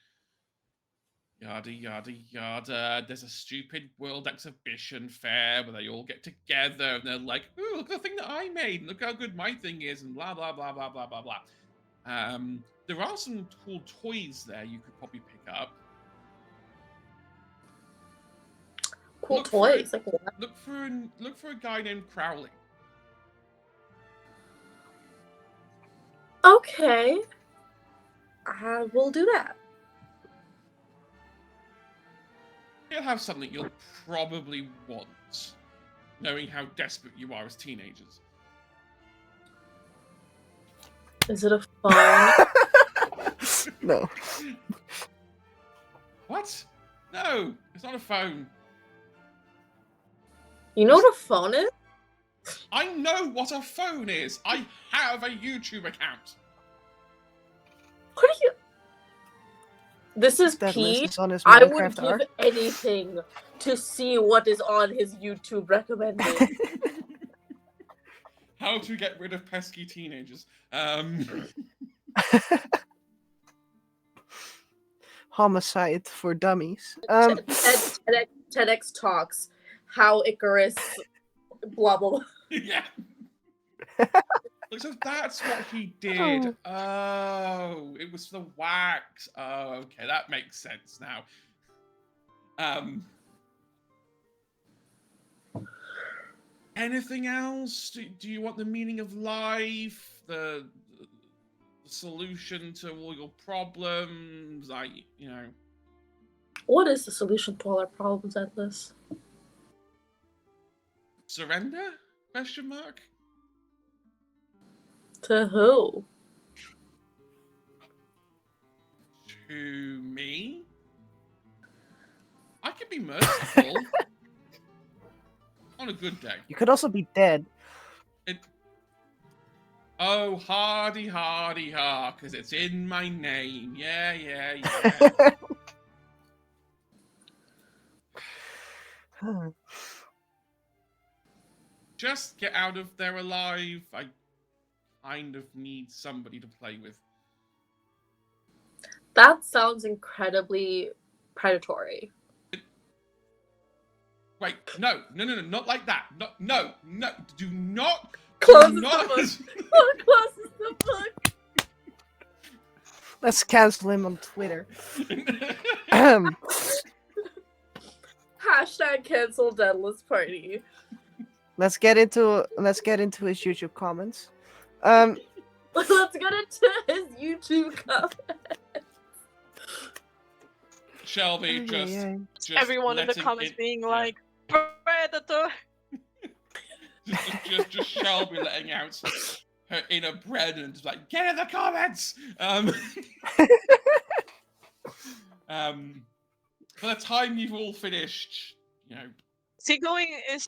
Yada, yada, yada. There's a stupid world exhibition fair where they all get together and they're like, ooh, look at the thing that I made and look how good my thing is and blah, blah, blah, blah, blah, blah, blah. There are some cool toys there you could probably pick up. Cool toys, like what? Look for a guy named Crowley. Okay. We'll do that. He'll have something you'll probably want, knowing how desperate you are as teenagers. Is it a phone? No. What? No, it's not a phone. You know what a phone is? I know what a phone is. I have a YouTube account. What are you? This is That list Pete. is on his I would Minecraft give art. anything to see what is on his YouTube recommended. How to get rid of pesky teenagers. Homicide for dummies. TEDx talks how Icarus blah blah blah. Yeah. So that's what he did. Oh, it was the wax. Oh, okay, that makes sense now. Anything else? Do you want the meaning of life? The solution to all your problems? What is the solution to all our problems, Atlas? Surrender? Question mark? To who? To me? I can be merciful. On a good day. You could also be dead. Oh, hardy, because it's in my name. Yeah. Just get out of there alive. I kind of need somebody to play with. That sounds incredibly predatory. Wait, no, not like that. No, do not. Closes do the not. book. Closes the book. Let's cancel him on Twitter. Hashtag cancel Daedalus party. let's get into his YouTube comments. Let's get into his YouTube comment. Shelby Ay, just, ay, ay. just Everyone in the letting comments it- being yeah. like, Predator! just Shelby letting out her inner bread and just like, get in the comments. By the time you've all finished, you know, Is he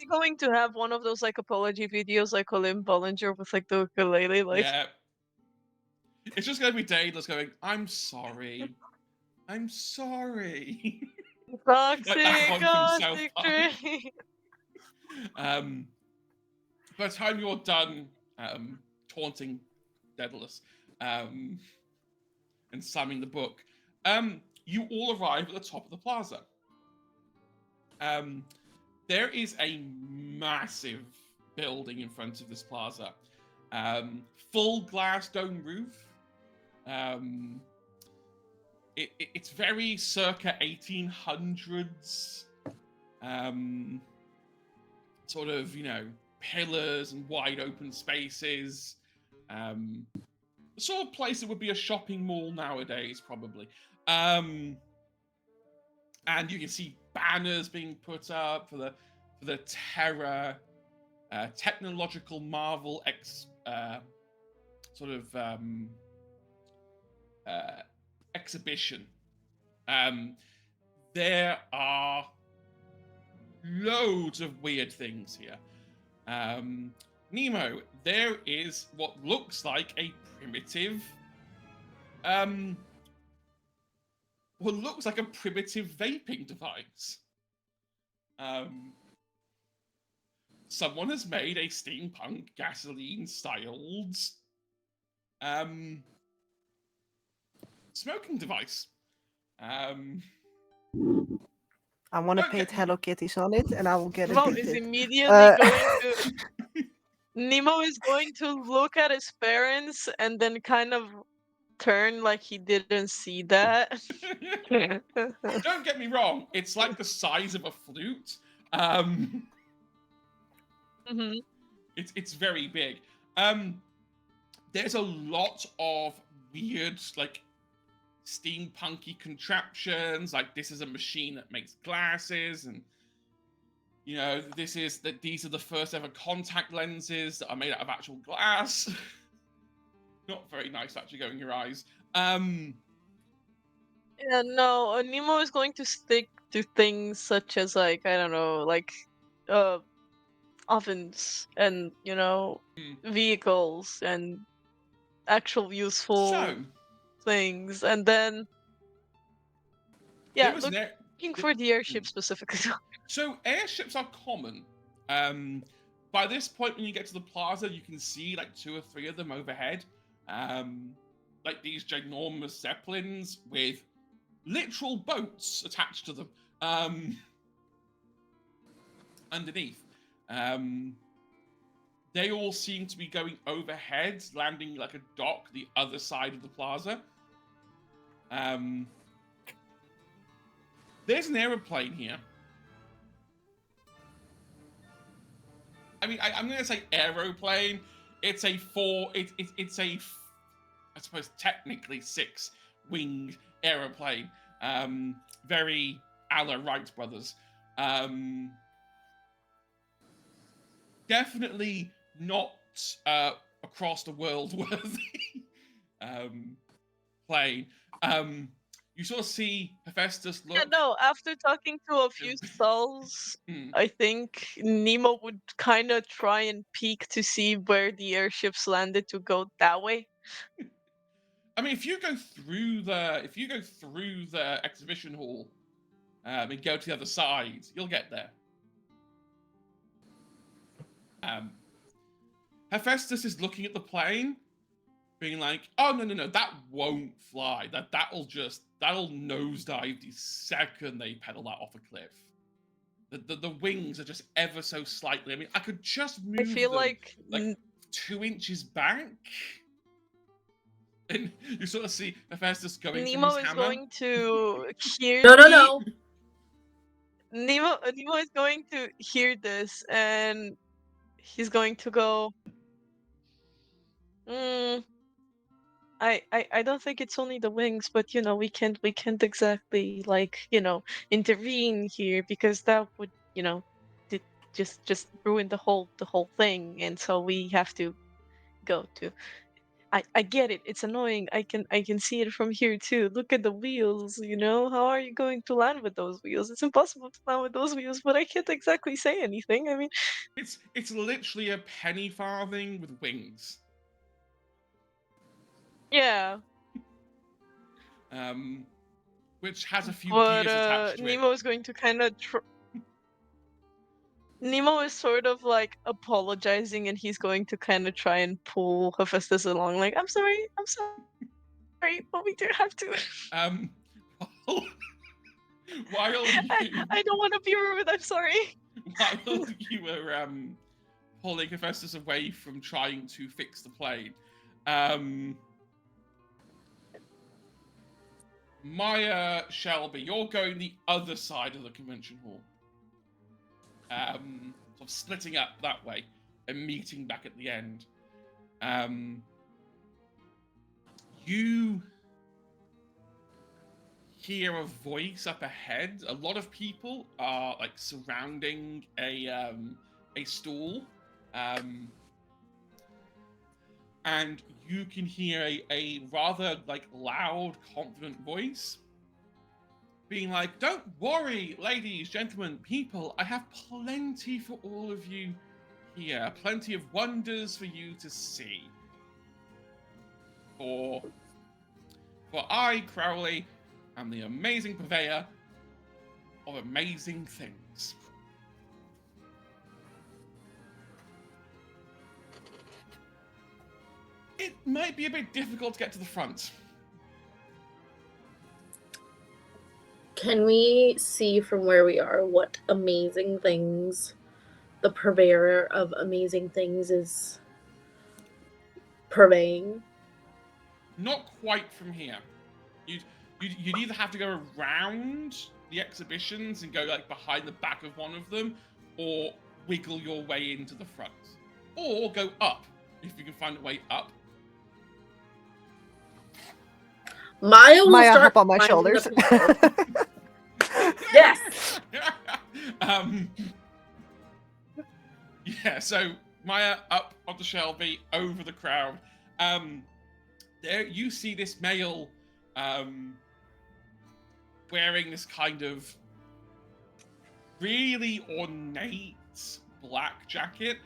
going to have one of those like apology videos like Colin Bollinger with like the ukulele? Like, yeah, it's just gonna be Daedalus going, I'm sorry. I'm sorry. toxic, That one from South toxic Park. dream. By the time you're done taunting Daedalus and slamming the book, you all arrive at the top of the plaza. There is a massive building in front of this plaza. Full glass dome roof. It's very circa 1800s. Sort of, pillars and wide open spaces. The sort of place that would be a shopping mall nowadays, probably. And you can see banners being put up for the Terra technological marvel exhibition. There are loads of weird things here. Nemo, there is what looks like a primitive vaping device. Someone has made a steampunk gasoline-styled smoking device. I want to Okay. paint Hello Kitties on it, and I will get Nemo is addicted. immediately going to. Nemo is going to look at his parents and then kind of turn like he didn't see that. Don't get me wrong, it's like the size of a flute. Mhm. It's very big. There's a lot of weird, like, steampunky contraptions. Like, this is a machine that makes glasses, and these are the first ever contact lenses that are made out of actual glass. Not very nice, actually, going in your eyes. Yeah, no, Nemo is going to stick to things such as like I don't know, like ovens and vehicles and actual useful So, things, and then there yeah, was looking for the airship specifically. So airships are common. By this point, when you get to the plaza, you can see like 2 or 3 of them overhead. Like these ginormous zeppelins with literal boats attached to them underneath. They all seem to be going overhead, landing like a dock the other side of the plaza. There's an aeroplane here. I mean, I'm going to say aeroplane. It's a I suppose technically 6-winged aeroplane. Very a la Wright brothers. Definitely not across the world worthy plane. You sort of see Hephaestus look. Yeah, no, after talking to a few souls, I think Nemo would kind of try and peek to see where the airships landed to go that way. I mean, if you go through the exhibition hall and go to the other side, you'll get there. Hephaestus is looking at the plane, being like, "Oh no, that won't fly. That'll nosedive the second they pedal that off a cliff. The wings are just ever so slightly. I mean, I could just move I feel them like 2 inches back." And you sort of see Hephaestus going for Nemo his is hammer. going to hear. No. Nemo is going to hear this, and he's going to go. I don't think it's only the wings, but we can't exactly like intervene here because that would di- just ruin the whole thing, and so we have to go to. I get it. It's annoying. I can see it from here too. Look at the wheels. How are you going to land with those wheels? It's impossible to land with those wheels, but I can't exactly say anything. I mean, It's literally a penny farthing with wings. yeah. Which has a few But gears attached to it. Nemo is going to kind of. Nemo is sort of like apologizing, and he's going to kind of try and pull Hephaestus along. Like, I'm sorry, but we do have to. Um, while you I don't want to be rude. I'm sorry. while you were pulling Hephaestus away from trying to fix the plane, Maya, Shelby, you're going the other side of the convention hall. Sort of splitting up that way and meeting back at the end. You hear a voice up ahead. A lot of people are like surrounding a stall, and you can hear a rather like loud, confident voice being like, "Don't worry, ladies, gentlemen, people. I have plenty for all of you here. Plenty of wonders for you to see. For I, Crowley, am the amazing purveyor of amazing things." It might be a bit difficult to get to the front. Can we see from where we are what amazing things the purveyor of amazing things is purveying? Not quite from here. You'd either have to go around the exhibitions and go like behind the back of one of them, or wiggle your way into the front, or go up if you can find a way up. Maya will Maya, start hop on my climbing shoulders. the Yes! Yeah, so Maya up onto Shelby, over the crowd. There you see this male wearing this kind of really ornate black jacket.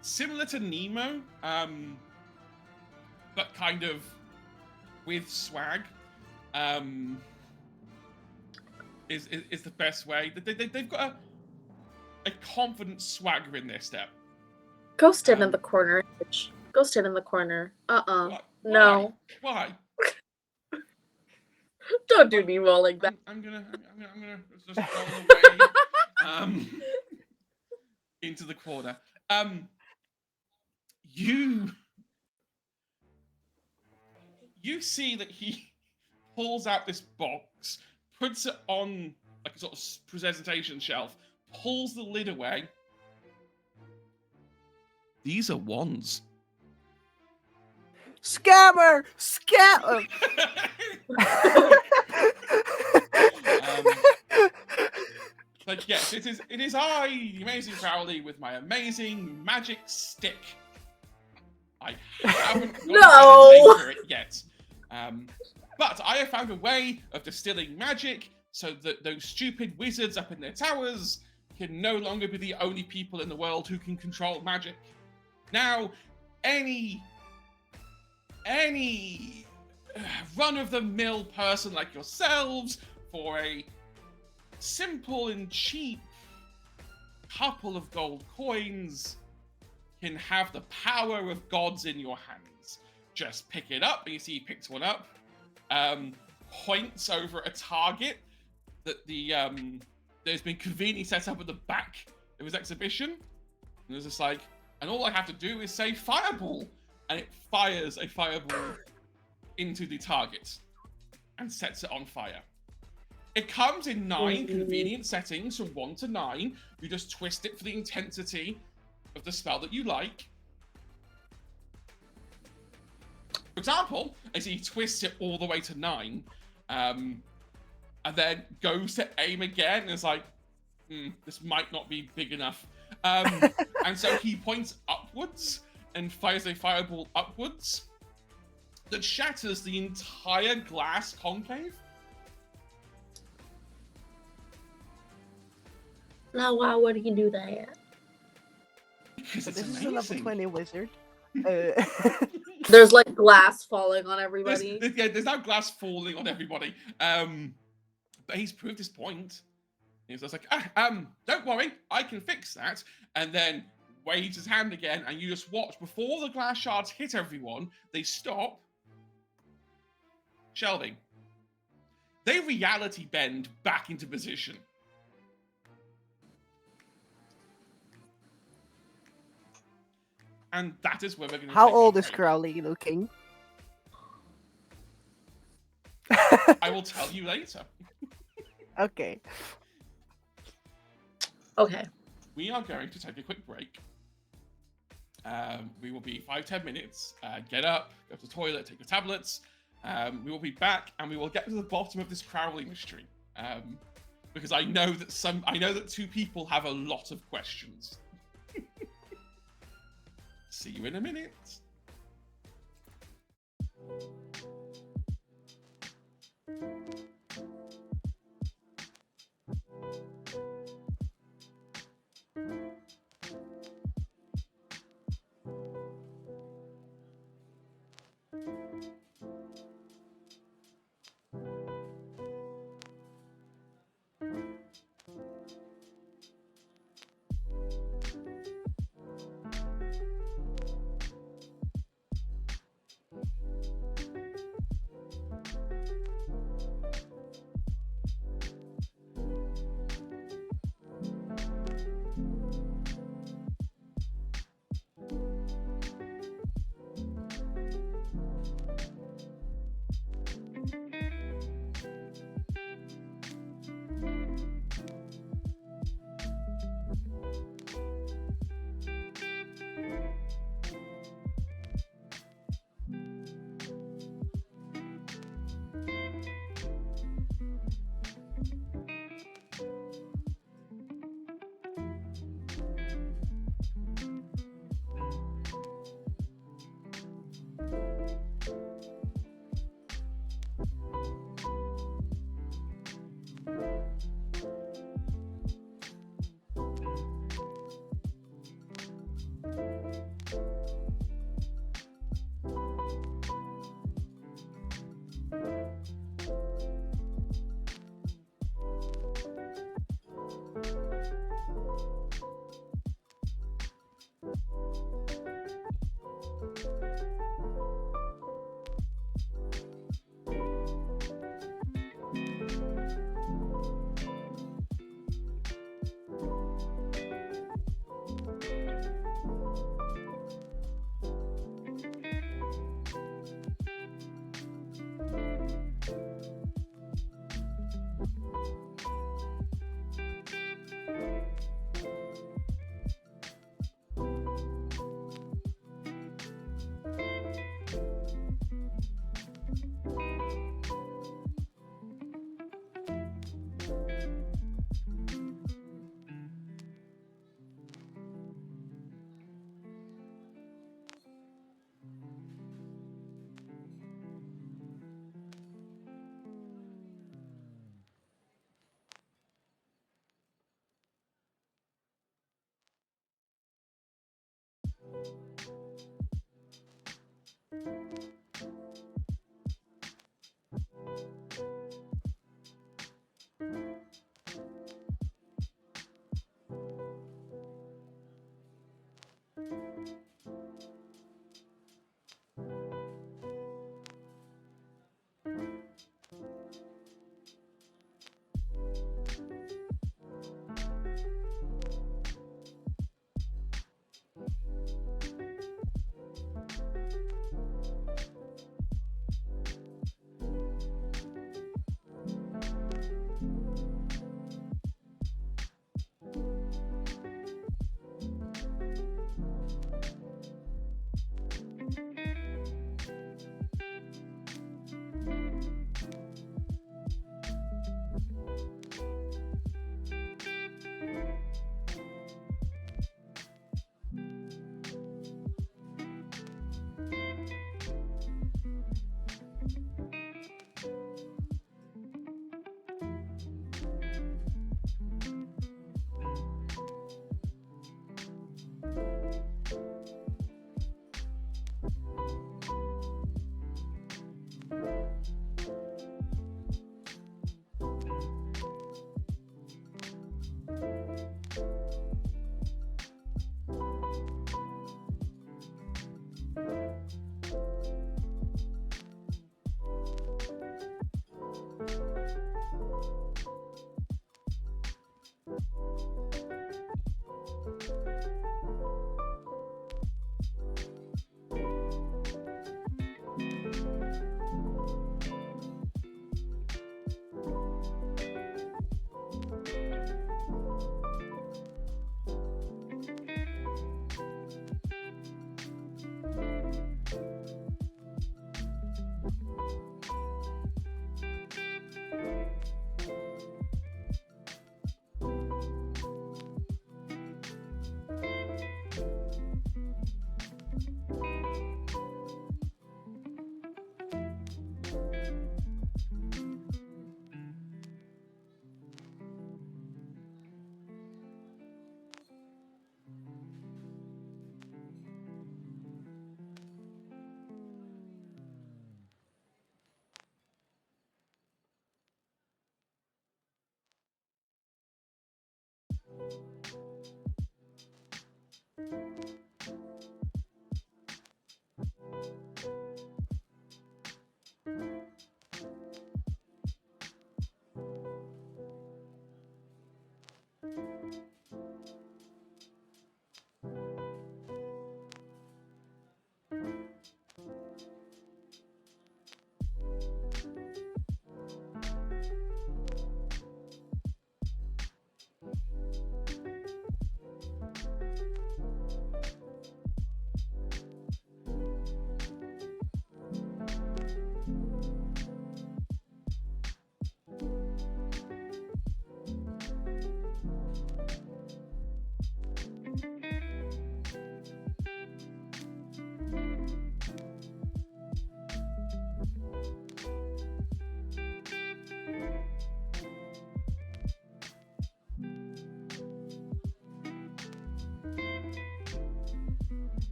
Similar to Nemo, but kind of with swag. Is the best way. They've got a confident swagger in their step. Go stand in the corner. Bitch. Go stand in the corner. Why? No. Why? Don't do Nemo like that. I'm gonna just roll away into the corner. You see that he pulls out this box, puts it on like a sort of presentation shelf, pulls the lid away. These are wands. Scammer! Scammer! But yes, it is I, the amazing Crowley, with my amazing magic stick. I haven't got a name for it yet. But I have found a way of distilling magic so that those stupid wizards up in their towers can no longer be the only people in the world who can control magic. Now, any run-of-the-mill person like yourselves, for a simple and cheap couple of gold coins, can have the power of gods in your hands. Just pick it up, and you see he picks one up, points over a target that there's been conveniently set up at the back of his exhibition, and there's just like, and all I have to do is say fireball, and it fires a fireball into the target and sets it on fire. It comes in 9 Ooh. convenient settings from 1 to 9. You just twist it for the intensity of the spell that you like. For example, as he twists it all the way to 9, and then goes to aim again, and is like, this might not be big enough. And so he points upwards and fires a fireball upwards that shatters the entire glass concave. Now, why would he do that? Because But it's this is a level amazing. 20 wizard. There's like glass falling on everybody. There's now glass falling on everybody. But he's proved his point. He's just like, don't worry, I can fix that. And then waves his hand again, and you just watch before the glass shards hit everyone. They stop. Shelving. They reality bend back into position. And that is where we're going to. How old is Crowley looking? I will tell you later. Okay. Okay. We are going to take a quick break. We will be 5-10 minutes. Get up, go to the toilet, take your tablets. We will be back, and we will get to the bottom of this Crowley mystery. Because I know that 2 people have a lot of questions. See you in a minute.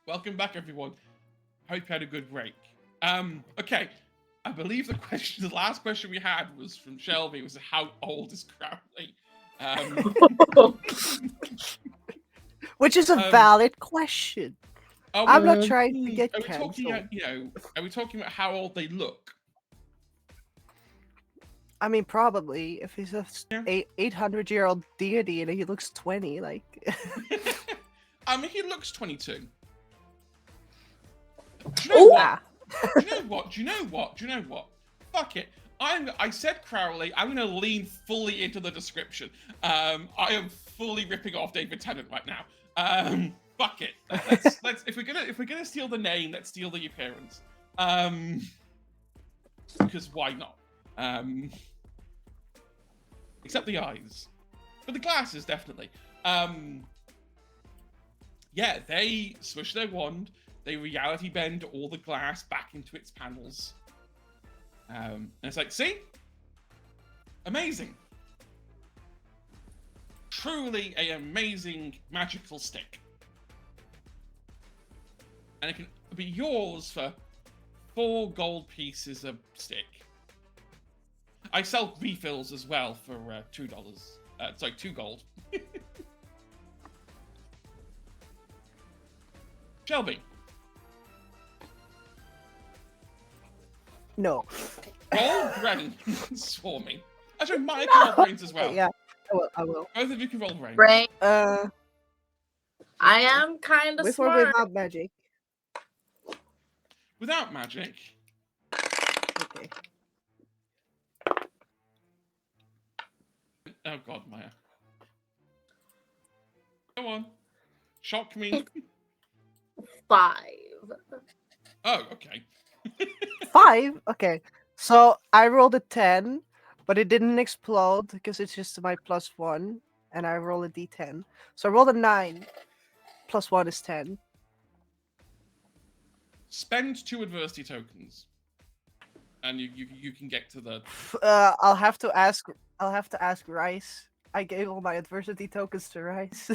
Welcome back, everyone. Hope you had a good break. Okay. I believe the last question we had was from Shelby. Was how old is Crowley? Which is a valid question. I'm not trying to get cancelled. Are we talking about how old they look? I mean, probably if he's a 800-year-old deity and he looks 20, like. I mean, he looks 22. Do you know what? Fuck it. I said Crowley. I'm gonna lean fully into the description. I am fully ripping off David Tennant right now. Fuck it. Let's if we're gonna steal the name, let's steal the appearance. Because why not? Except the eyes, but the glasses definitely. Yeah, they swish their wand. They reality bend all the glass back into its panels. And it's like, see? Amazing. Truly an amazing magical stick. And it can be yours for 4 gold pieces a stick. I sell refills as well for $2. Sorry, 2 gold. Shelby. No. Roll brains for me. Actually, Mike can roll brains as well. Yeah, I will. Both of you can roll brains. Brain. I am kind of with smart. or without magic? Without magic. Okay. Oh God, Maya. Go on. Shock me. 5. Oh, okay. 5? Okay. So I rolled a 10, but it didn't explode because it's just my +1, and I roll a d10. So I rolled a 9. +1 is 10. Spend 2 adversity tokens, and you can get to the. I'll have to ask Rice. I gave all my adversity tokens to Rice.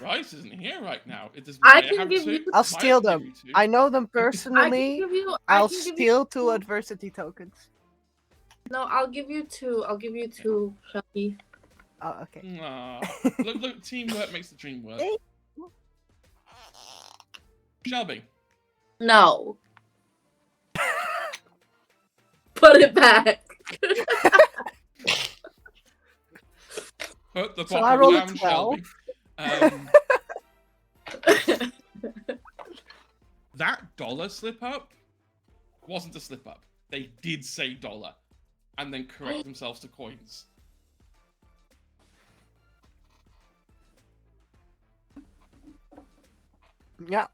Rice isn't here right now. It does. I can give you. I'll steal them. I know them personally. I'll steal 2 adversity tokens. No, I'll give you 2. I'll give you 2, Shelby. Oh, okay. Look, teamwork makes the dream work. Shelby. No. Put it back. Put the So I rolled a down, 12. Shelby. That dollar slip up wasn't a slip up. They did say dollar, and then correct themselves to coins. Yeah.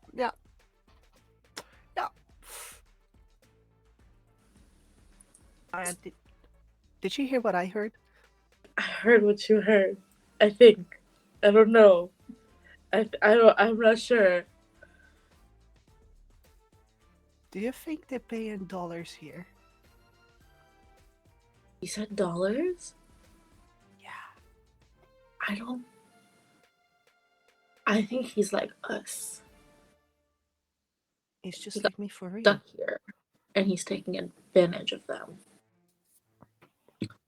Did you hear what I heard? I heard what you heard. I think. I don't know. I'm not sure. Do you think they pay in dollars here? You said dollars? Yeah. I think he's like us. He's just He's like me for real. stuck here, and he's taking advantage of them.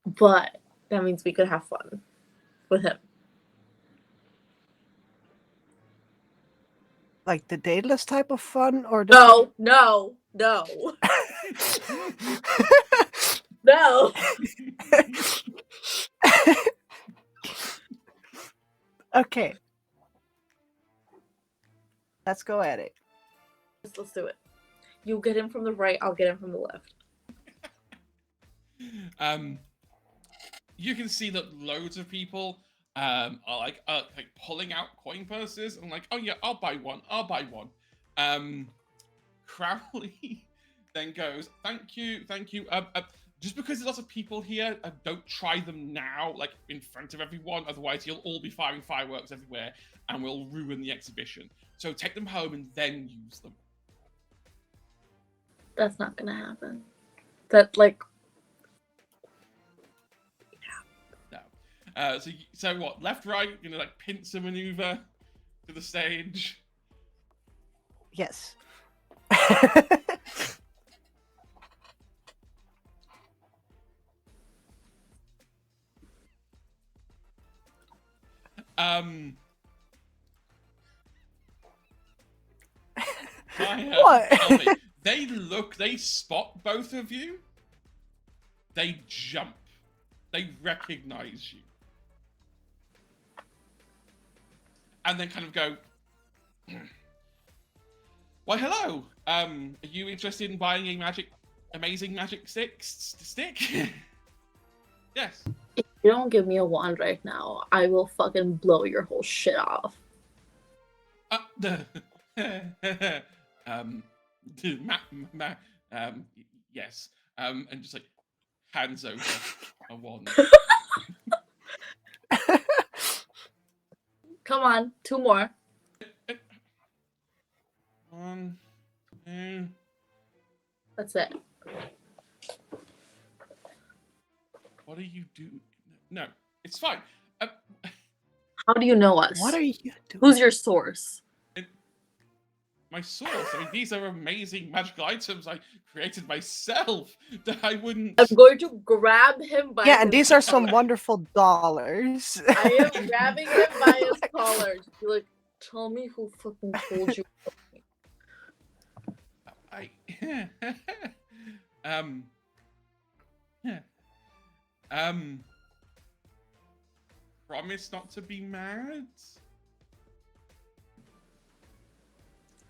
But that means we could have fun with him. Like the dateless type of fun, or the No. No. Okay. Let's go at it. Let's do it. You get him from the right, I'll get him from the left. You can see that loads of people are like pulling out coin purses and like, oh yeah, I'll buy one. Crowley then goes, thank you. Just because there's lots of people here, don't try them now, like in front of everyone. Otherwise, you'll all be firing fireworks everywhere, and we'll ruin the exhibition. So take them home and then use them. That's not gonna happen. That No. So what? Left, right? You know, like pincer maneuver to the stage. Yes. What? They spot both of you. They jump. They recognize you. And then kind of go, why, hello. Are you interested in buying a amazing magic stick? Yes. if you don't give me a wand right now, I will fucking blow your whole shit off. Yes. And just like hands over a wand. Come on, 2 more. 1, 2. That's it. What are you doing? No, it's fine. How do you know us? What are you doing? Who's your source? My source. I mean, these are amazing magical items I created myself that I wouldn't. I'm going to grab him by Yeah, and his these are some collar. wonderful dollars. I am grabbing him by his collar. Be like, tell me who fucking told you. Promise not to be mad.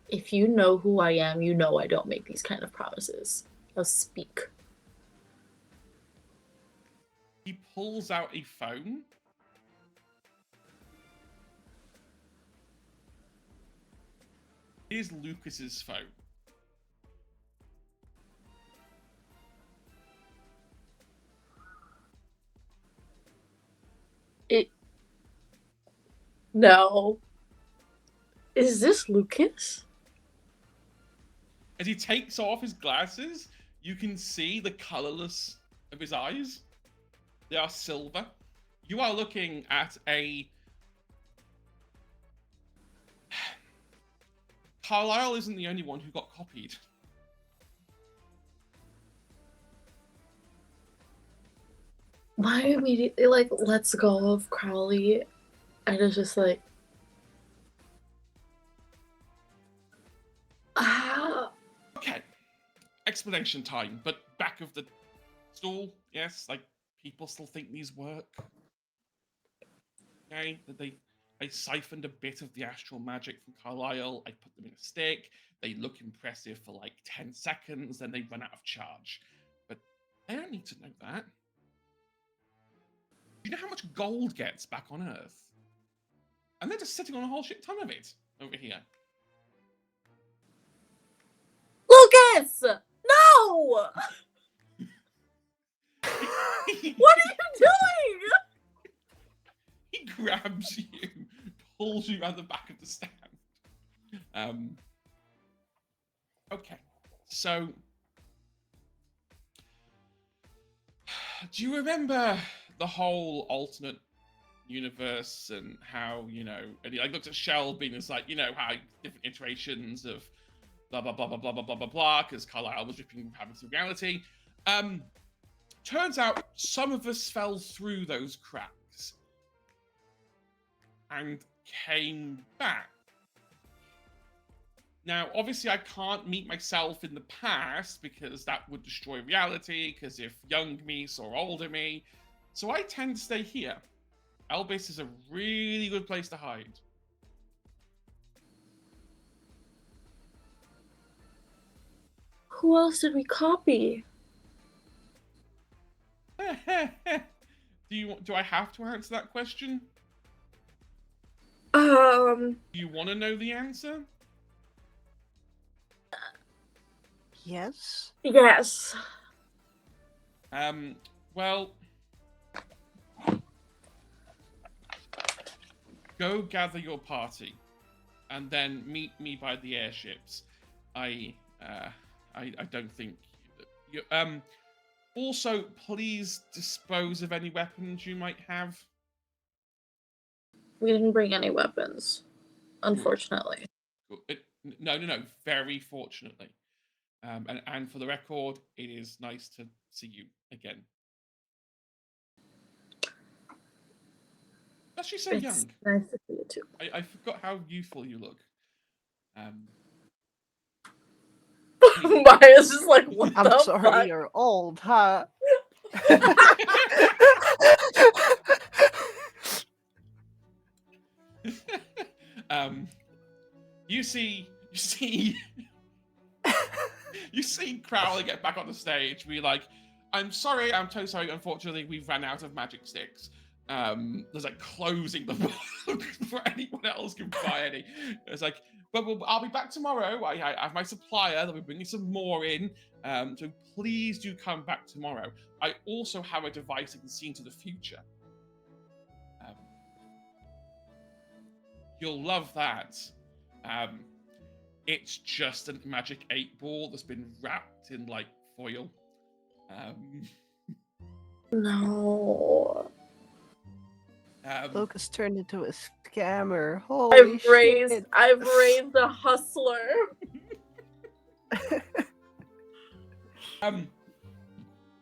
If you know who I am, you know I don't make these kind of promises. I'll speak. He pulls out a phone. Here's Lucas's phone. No. Is this Lucas? As he takes off his glasses, you can see the colorless of his eyes. They are silver. You are looking at a... Carlisle isn't the only one who got copied. Why immediately lets go of Crowley and it's just like Okay. Explanation time, but back of the stall, yes, like people still think these work. Okay, that I siphoned a bit of the astral magic from Carlisle, I put them in a stick, they look impressive for like 10 seconds, then they run out of charge. But they don't need to know that. Do you know how much gold gets back on Earth? And they're just sitting on a whole shit ton of it over here. Lucas! No! What are you doing? He grabs you, pulls you around the back of the stand. Okay, so do you remember the whole alternate universe and how, you know, and he like looked at Shelby and it's like, you know, how different iterations of blah blah blah blah blah blah blah blah blah, because Carlisle was ripping habits of reality. Turns out some of us fell through those cracks and came back. Now, obviously, I can't meet myself in the past because that would destroy reality, because if young me saw older me. So I tend to stay here. Elbis is a really good place to hide. Who else did we copy? Do I have to answer that question? Um, Do you want to know the answer? Yes. yes. Well, go gather your party, and then meet me by the airships. I don't think you. Also, please dispose of any weapons you might have. We didn't bring any weapons, unfortunately. No. Very fortunately. And for the record, it is nice to see you again. That's she's so It's young. nice to see you too. I forgot how youthful you look. Maya's just like, what I'm the sorry, fuck? you're old, huh? You see Crowley get back on the stage, be like, I'm sorry, I'm so sorry, unfortunately, we've ran out of magic sticks. There's like closing the book before anyone else can buy any. It's like, but I'll be back tomorrow. I have my supplier, they'll be bringing some more in. So please do come back tomorrow. I also have a device that can see into the future. You'll love that. It's just a magic 8-ball that's been wrapped in like foil. No. Lucas turned into a scammer. Holy shit. I've raised a hustler.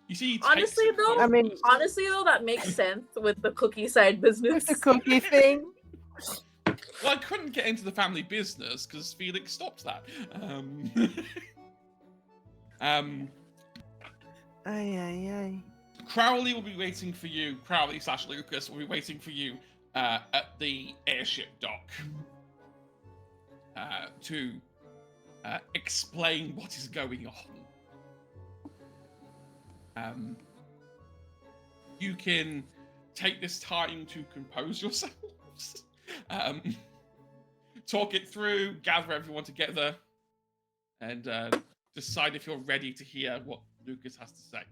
You see, Honestly though, that makes sense with the cookie side business. With the cookie thing. Well, I couldn't get into the family business because Felix stopped that. Aye. Crowley will be waiting for you. Crowley/Lucas will be waiting for you at the airship dock to explain what is going on. You can take this time to compose yourselves. Talk it through, gather everyone together, and decide if you're ready to hear what Lucas has to say.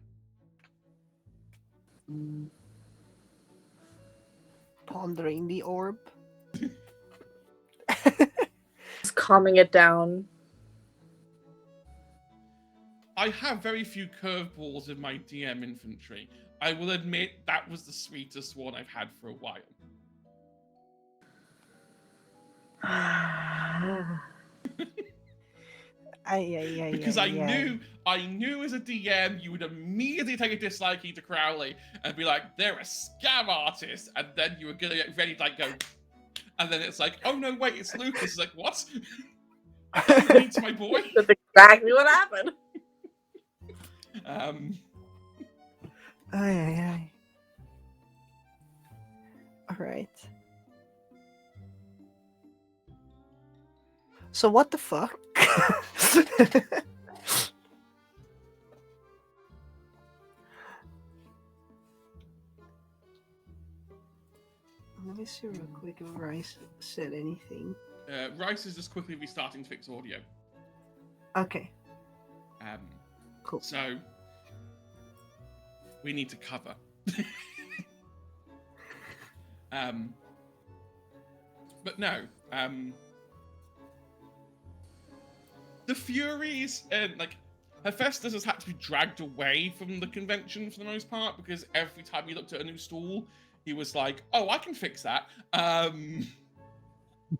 Pondering the orb. Just calming it down. I have very few curveballs in my DM infantry. I will admit that was the sweetest one I've had for a while. Because I knew as a DM you would immediately take a disliking to Crowley and be like, they're a scam artist, and then you were gonna get ready to like go, and then it's like, oh no, wait, it's Lucas. It's like, what? You mean to my boy? That's exactly what happened. Aye. All right. So what the fuck? Let me see real quick if Rice said anything. Rice is just quickly restarting to fix audio. Okay. Cool. So we need to cover. But no. The Furies and like Hephaestus has had to be dragged away from the convention for the most part because every time he looked at a new stall, he was like, "Oh, I can fix that."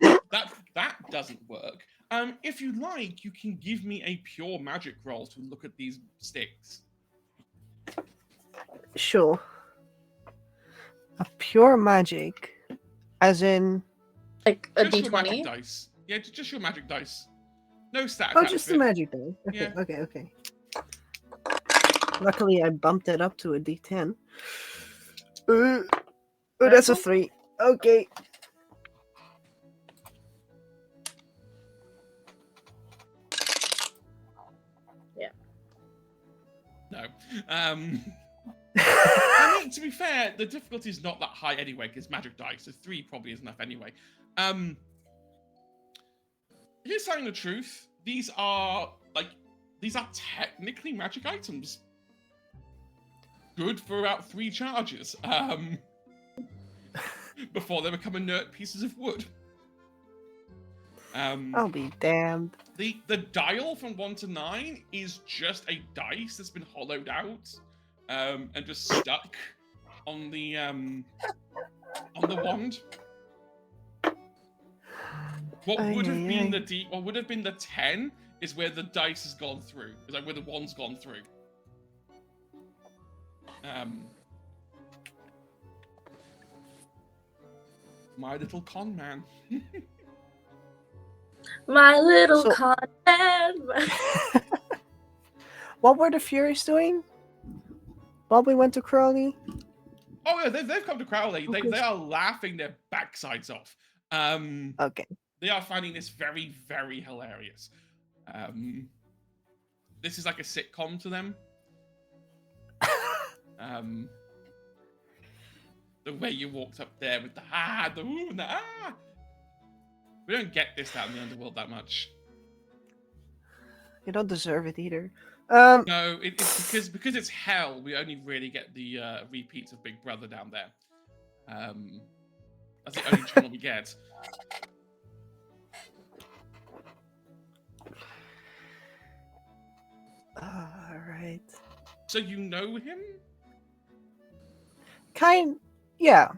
That doesn't work. If you like, you can give me a pure magic roll to look at these sticks. Sure. A pure magic, as in. Like a Just your magic D20? dice. Yeah, just your magic dice. No stat. Oh, attached just to the it. magic dice. Okay, Yeah. okay. Luckily, I bumped it up to a D10. Oh, that's a 3. Okay. No. I mean, to be fair, the difficulty is not that high anyway, because magic dice, so 3 probably is enough anyway. Here's telling the truth. These are technically magic items. Good for about 3 charges. Before they become inert pieces of wood. I'll be damned. The dial from 1 to 9 is just a dice that's been hollowed out, and just stuck on the wand. What would have been what would have been the 10 is where the dice has gone through. Is like where the wand's gone through. My little con man. My little So- con man. What were the Furies doing while we went to Crowley? Oh yeah, they've come to Crowley. Okay. They are laughing their backsides off. Okay. They are finding this very, very hilarious. This is like a sitcom to them. The way you walked up there with the the ooh, and the ah. We don't get this out in the underworld that much. You don't deserve it either. No, it's because it's hell. We only really get the repeats of Big Brother down there. That's the only channel we get. Alright. So you know him? Yeah.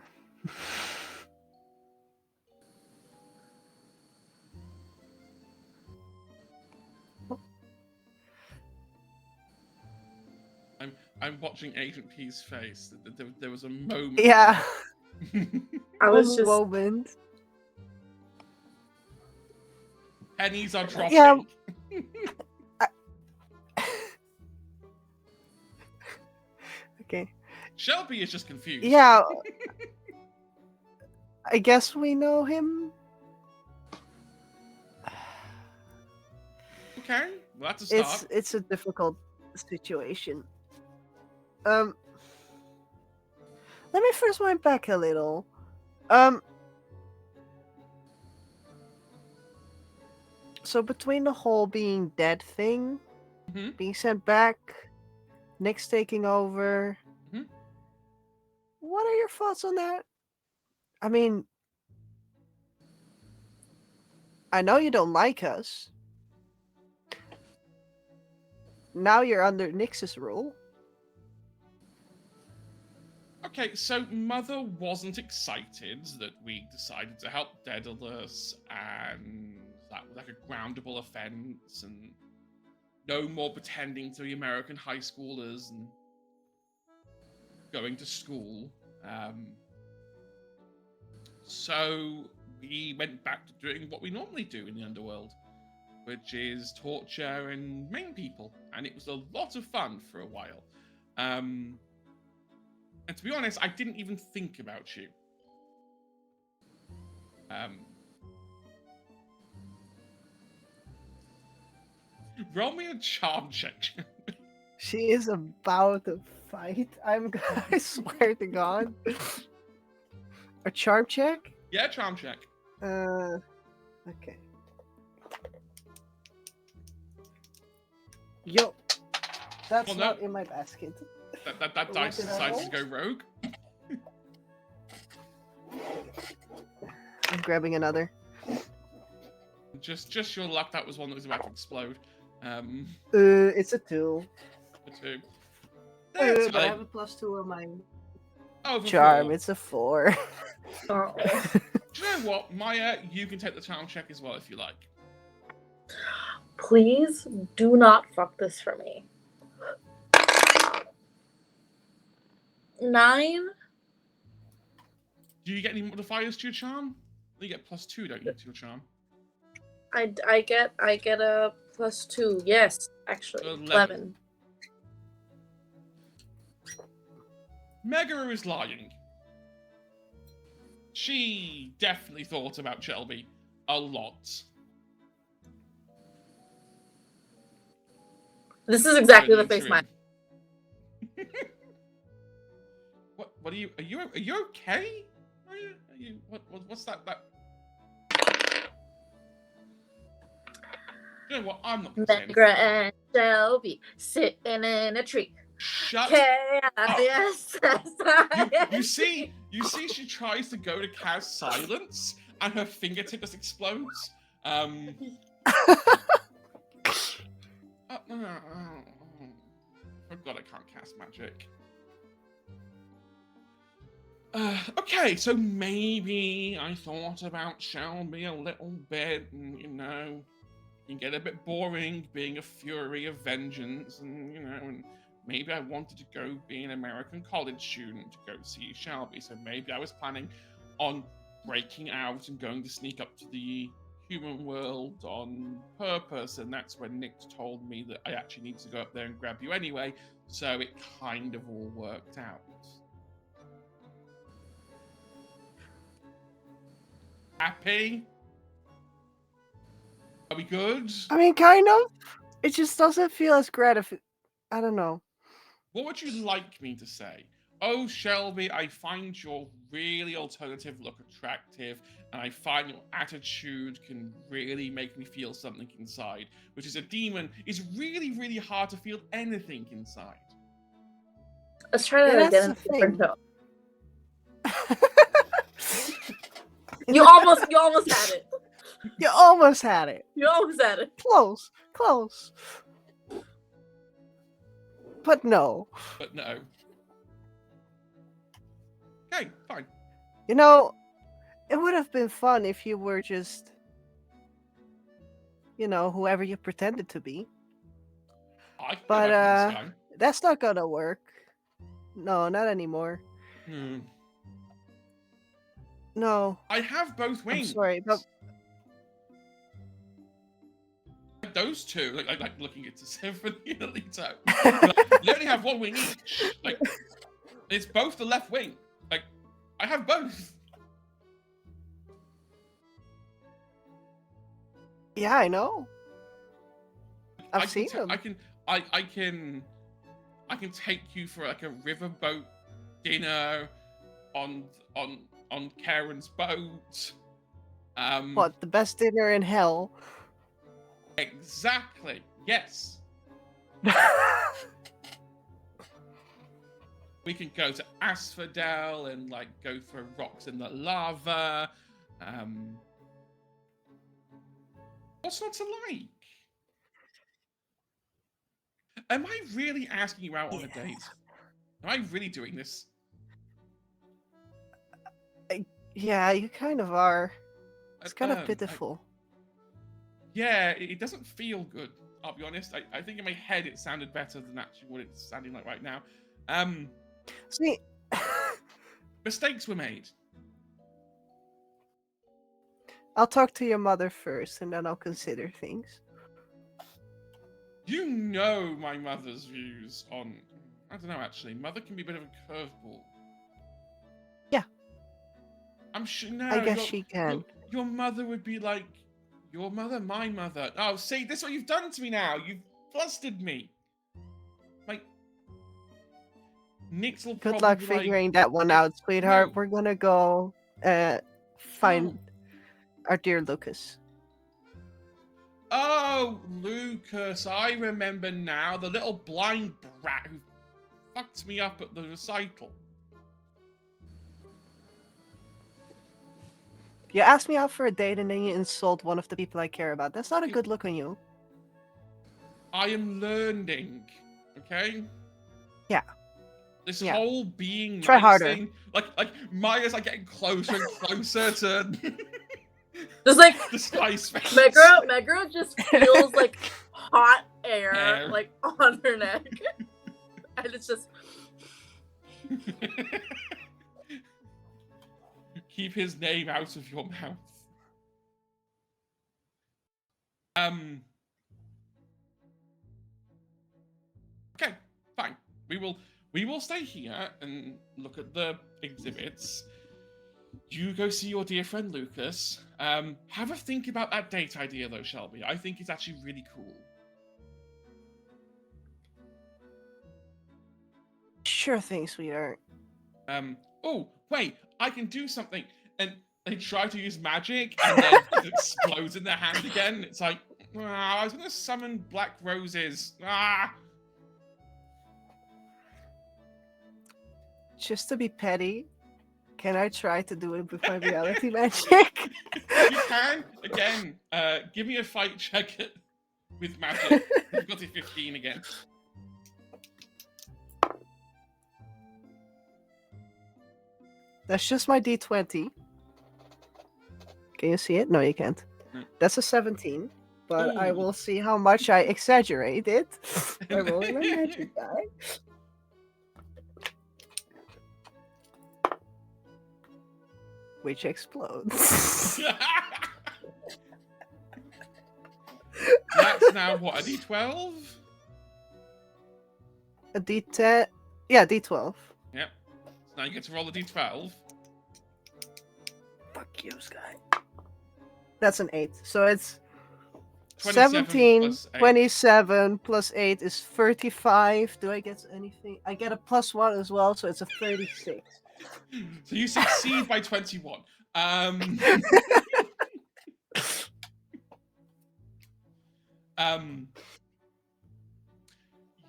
I'm watching Agent P's face. There was a moment. Yeah. I was just moment. Pennies are dropping. Yeah. Okay. Shelby is just confused. Yeah. I guess we know him. Okay, well that's a start. It's a difficult situation. Let me first wind back a little. So between the whole being dead thing, Mhm. being sent back, Nick's taking over. Mhm. What are your thoughts on that? I mean, I know you don't like us. Now you're under Nix's rule. Okay, so Mother wasn't excited that we decided to help Daedalus, and that was like a groundable offense, and no more pretending to be American high schoolers and going to school. So we went back to doing what we normally do in the underworld, which is torture and maim people, and it was a lot of fun for a while. And to be honest, I didn't even think about you. Roll me a charm check. She is about to fight. I swear to God. A charm check? Yeah, charm check. Okay. Yo, that's Well, no. not in my basket. That What dice did I decides roll? to go rogue. I'm grabbing another. Just your luck, that was one that was about to explode. It's a 2. For 2. But I fine. have a +2 on my Oh, for charm. 4. It's a 4. oh. Do you know what, Maya? You can take the charm check as well if you like. Please do not fuck this for me. 9. Do you get any modifiers to your charm? You get +2, don't you, to your charm? I get a +2. Yes, actually. 11. Megara is lying. She definitely thought about Shelby a lot. This is exactly the face my. What are you okay? Are you what's that? You know what? I'm not gonna say anything. Megara and Shelby sitting in a tree. Shut up. Yes. You see she tries to go to cast silence and her fingertip just explodes. Oh, God, I can't cast magic. Okay, so maybe I thought about Shelby a little bit, and, you know, it can get a bit boring being a fury of vengeance, and, you know, and maybe I wanted to go be an American college student to go see Shelby, so maybe I was planning on breaking out and going to sneak up to the human world on purpose, and that's when Nick told me that I actually need to go up there and grab you anyway, so it kind of all worked out. Happy? Are we good? I mean, kind of. It just doesn't feel as gratifying. I don't know. What would you like me to say? Oh, Shelby, I find your really alternative look attractive, and I find your attitude can really make me feel something inside, which is a demon. It's really, really hard to feel anything inside. Let's try that again in a different tone. You almost had it. You almost had it. You almost had it. Close. But no. Okay, fine. You know, it would have been fun if you were just, you know, whoever you pretended to be. But that's not gonna work. No, not anymore. No. I have both wings. I'm sorry, but those two, like looking at Symphony and Alito. They only have one wing each. Like, it's both the left wing. Like, I have both. Yeah, I know. I've seen them. I can take you for like a riverboat dinner on Karen's boat. What, the best dinner in hell? Exactly. Yes. We can go to Asphodel and like go for rocks in the lava. What's not to like? Am I really asking you out on a date? Am I really doing this? Yeah, you kind of are. It's kind of pitiful. Yeah, it doesn't feel good. I'll be honest. I think in my head it sounded better than actually what it's sounding like right now. See, mistakes were made. I'll talk to your mother first, and then I'll consider things. You know my mother's views on... I don't know, actually. Mother can be a bit of a curveball. Yeah. I'm sure... No, I guess she can. Your mother would be like... Your mother, my mother. Oh, see, this is what you've done to me now. You've flustered me. Like... Nix will Good luck figuring that one out, sweetheart. No. We're gonna go find our dear Lucas. Oh, Lucas, I remember now. The little blind brat who fucked me up at the recital. You asked me out for a date and then you insult one of the people I care about. That's not a good look on you. I am learning, okay? Yeah. This whole being Try nice harder. thing, like Maya's like getting closer and closer to Just like Disguise face. Meguro just feels like hot air Air. like on her neck, and it's just Keep his name out of your mouth. Okay, fine. We will stay here and look at the exhibits. You go see your dear friend Lucas. Have a think about that date idea though, Shelby. I think it's actually really cool. Sure thing, sweetheart. Oh, wait, I can do something. And they try to use magic and then it explodes in their hand again. It's like, I was gonna summon black roses. Just to be petty, can I try to do it with my reality magic? You can, again, give me a fight check with magic. You've got a 15 again. That's just my D20. Can you see it? No, you can't. No. That's a 17. But I Ooh. will see how much I exaggerate it by rolling my magic die. Which explodes. That's now what, a d12? A D10. Yeah, D12. Yep. So now you get to roll a d12. Fuck you, Sky. That's an 8. So it's 27 17, plus 8. 27 plus 8 is 35. Do I get anything? I get a plus 1 as well, so it's a 36. So you succeed by 21.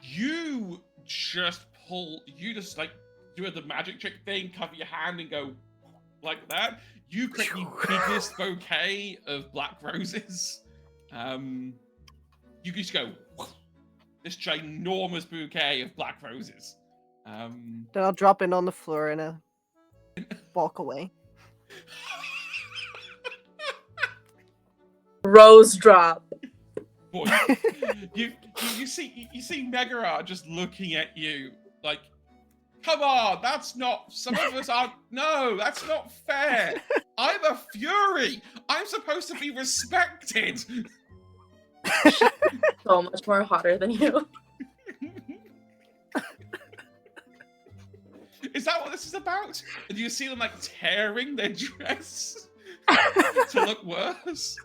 You just like do the magic trick thing, cover your hand and go like that. You create the biggest bouquet of black roses. You just go this ginormous bouquet of black roses. Then I'll drop it on the floor and walk away. rose drop. Boy, you see Megara just looking at you like, come on, that's not. Some of us aren't. No, that's not fair. I'm a fury. I'm supposed to be respected. So much more hotter than you. Is that what this is about? And you see them like tearing their dress to look worse?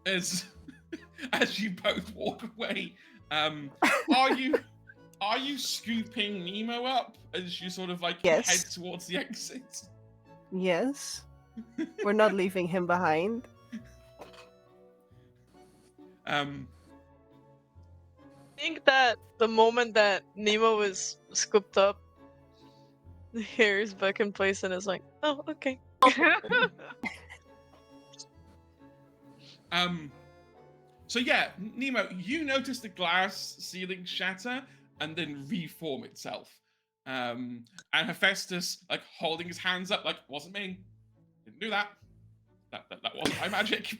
As you both walk away, are you scooping Nemo up as you sort of like Yes. head towards the exit? Yes. We're not leaving him behind. I think that the moment that Nemo was scooped up, the hair is back in place and it's like, oh, okay. So yeah, Nemo, you notice the glass ceiling shatter and then reform itself. And Hephaestus, like, holding his hands up, like, wasn't me. Didn't do that. That wasn't my magic.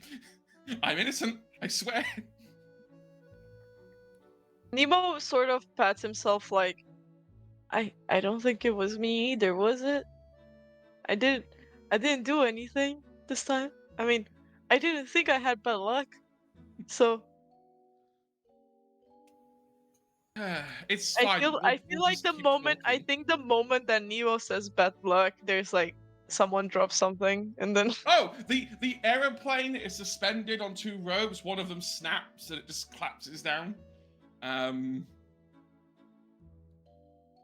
I'm innocent, I swear. Nemo sort of pats himself like, I don't think it was me either, was it? I didn't do anything this time. I mean, I didn't think I had bad luck. So It's fine. I feel like just the keep moment I walking. think the moment that Nemo says bad luck, there's like someone drops something and then Oh, the aeroplane is suspended on two ropes. One of them snaps and it just collapses down.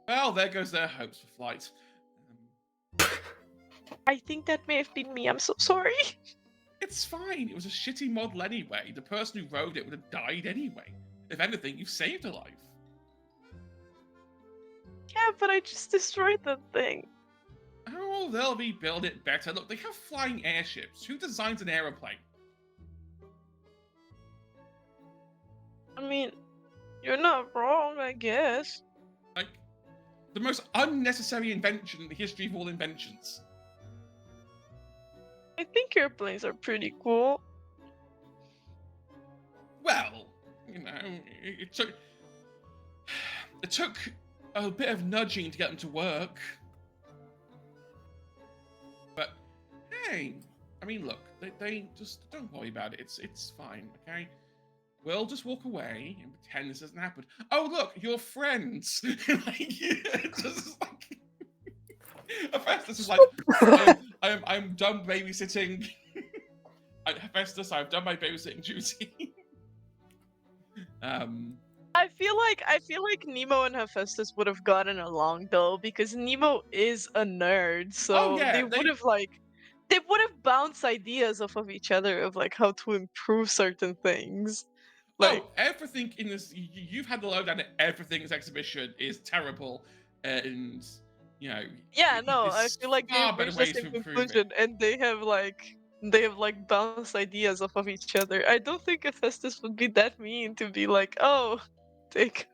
Well, there goes their hopes for flight. I think that may have been me. I'm so sorry. It's fine. It was a shitty model anyway. The person who rode it would have died anyway. If anything, you saved a life. Yeah, but I just destroyed that thing. Oh, they'll rebuild it better. Look, they have flying airships. Who designs an aeroplane? I mean, you're not wrong, I guess. Like, the most unnecessary invention in the history of all inventions. I think airplanes are pretty cool. Well, it took a bit of nudging to get them to work. But hey, I mean, look, they just don't worry about it. It's fine, okay? We'll just walk away and pretend this hasn't happened. Oh, look, you're friends. Just like Hephaestus is like, I'm done babysitting. Hephaestus, I've done my babysitting duty. I feel like Nemo and Hephaestus would have gotten along though, because Nemo is a nerd, so yeah, they would have bounced ideas off of each other of like how to improve certain things. Like, everything in this, you've had the lowdown that everything in this exhibition is terrible, and yeah, no, I there's feel like far they've better reached the ways same to improve conclusion, and they have bounced ideas off of each other. I don't think Hephaestus would be that mean to be like, oh, take.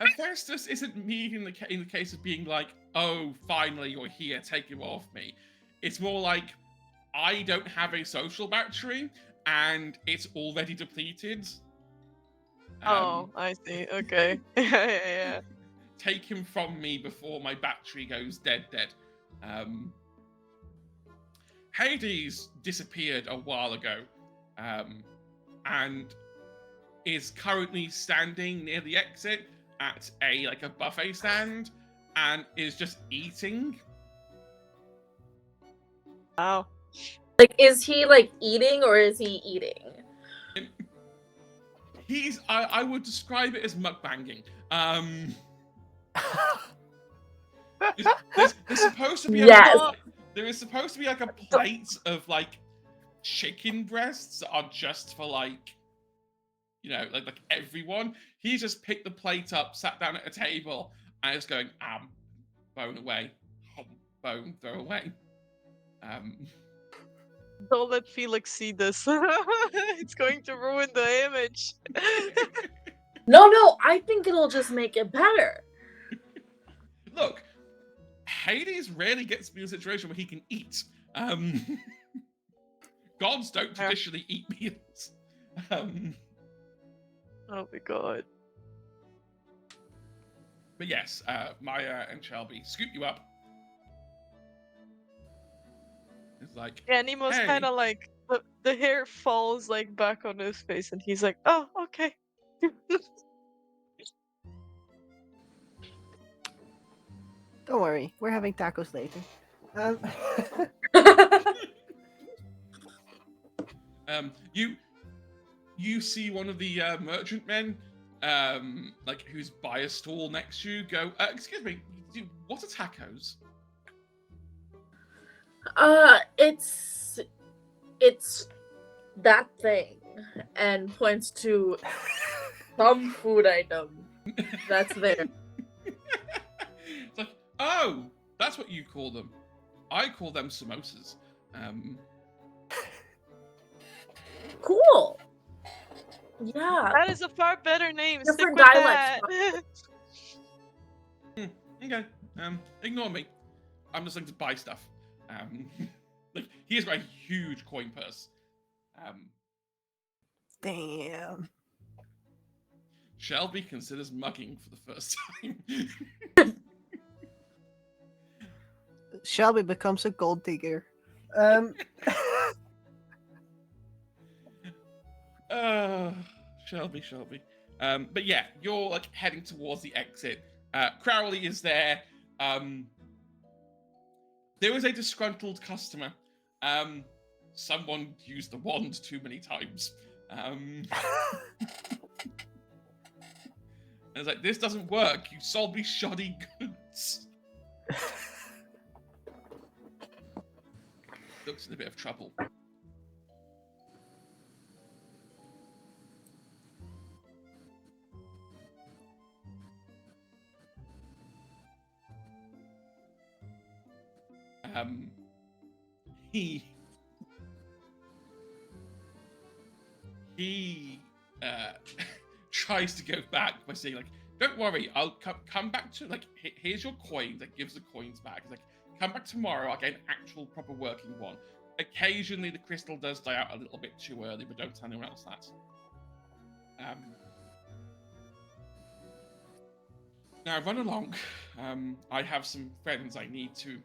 Hephaestus isn't mean in the case of being like, oh, finally you're here, take him off me. It's more like, I don't have a social battery, and it's already depleted. Oh, I see. Okay. Yeah. Take him from me before my battery goes dead. Hades disappeared a while ago, and is currently standing near the exit at a buffet stand, and is just eating. Wow. Like, is he like eating or is he eating? I would describe it as mukbanging. There's supposed to be Yes. there is supposed to be like a plate of like chicken breasts that are just for like everyone. He just picked the plate up, sat down at a table, and is going bone away, bone throw away. Don't let Felix see this. It's going to ruin the image. No, I think it'll just make it better. Look, Hades rarely gets to be in a situation where he can eat. Gods don't traditionally eat meals. Oh my god. But yes, Maya and Shelby scoop you up. It's like, Yeah, Nemo's hey. kind of like the hair falls like back on his face, and he's like, "Oh, okay." Don't worry, we're having tacos later. You see one of the merchant men, who's by a stall next to you, go, excuse me, what are tacos? It's that thing, and points to some food item that's there. It's like, oh, that's what you call them. I call them samosas. Cool. Yeah. That is a far better name. Stick Different with dialects. that. Okay. Ignore me. I'm just looking to buy stuff. He has got a huge coin purse. Damn. Shelby considers mugging for the first time. Shelby becomes a gold digger. Shelby. But yeah, you're heading towards the exit. Crowley is there. There is a disgruntled customer. Someone used the wand too many times. And it's like, this doesn't work. You sold me shoddy goods. Looks in a bit of trouble. He tries to go back by saying, don't worry, I'll come back to, here's your coins. Gives the coins back. He's like, come back tomorrow, I'll get an actual proper working one. occasionally the crystal does die out a little bit too early, but don't tell anyone else that. Now run along. I have some friends I need to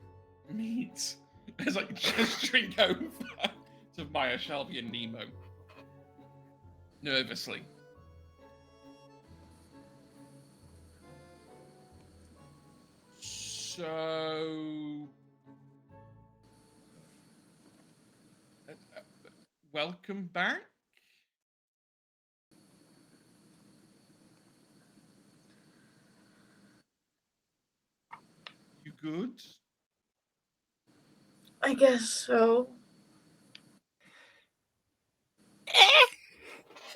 meet. As I gesturing over to Maya, Shelby, and Nemo. Nervously. So... welcome back. You good? I guess so.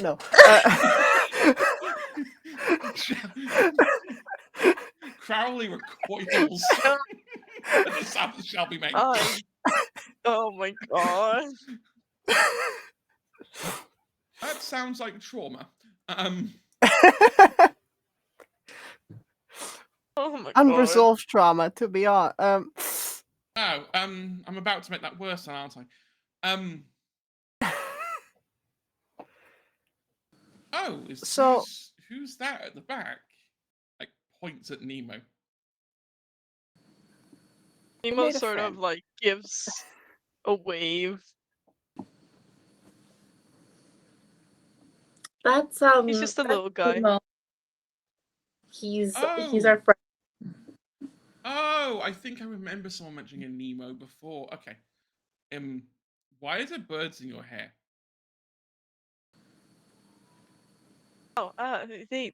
No. Crowley recoils at the sound of Shelby mate. Oh my god. That sounds like trauma. Oh my god. Unresolved trauma, to be honest. I'm about to make that worse, aren't I? Who's that at the back? Like points at Nemo. Nemo made a sort friend. of like gives a wave. That's He's just a that's little guy. Nemo. He's Oh. our friend. Oh, I think I remember someone mentioning a Nemo before. Okay. Why are there birds in your hair? Oh, they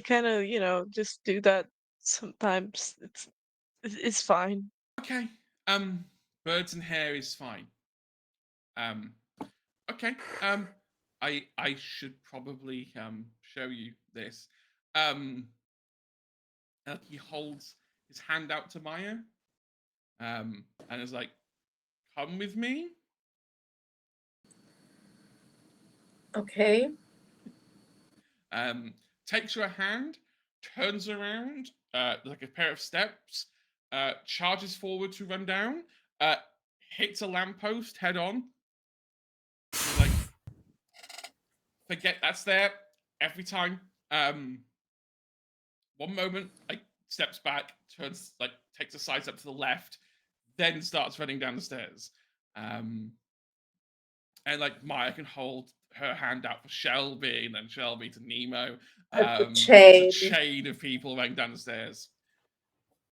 kind of, you know, just do that sometimes. It's fine. Okay. Birds and hair is fine. Okay. I should probably show you this. He holds his hand out to Maya. And is like, come with me. Okay. Takes your hand, turns around, like a pair of steps, charges forward to run down, hits a lamppost head on. He's like, forget that's there every time. One moment, like steps back, turns, like takes a side step to the left, then starts running down the stairs. And like Maya can hold her hand out for Shelby, and then Shelby to Nemo. There's a chain of people running down the stairs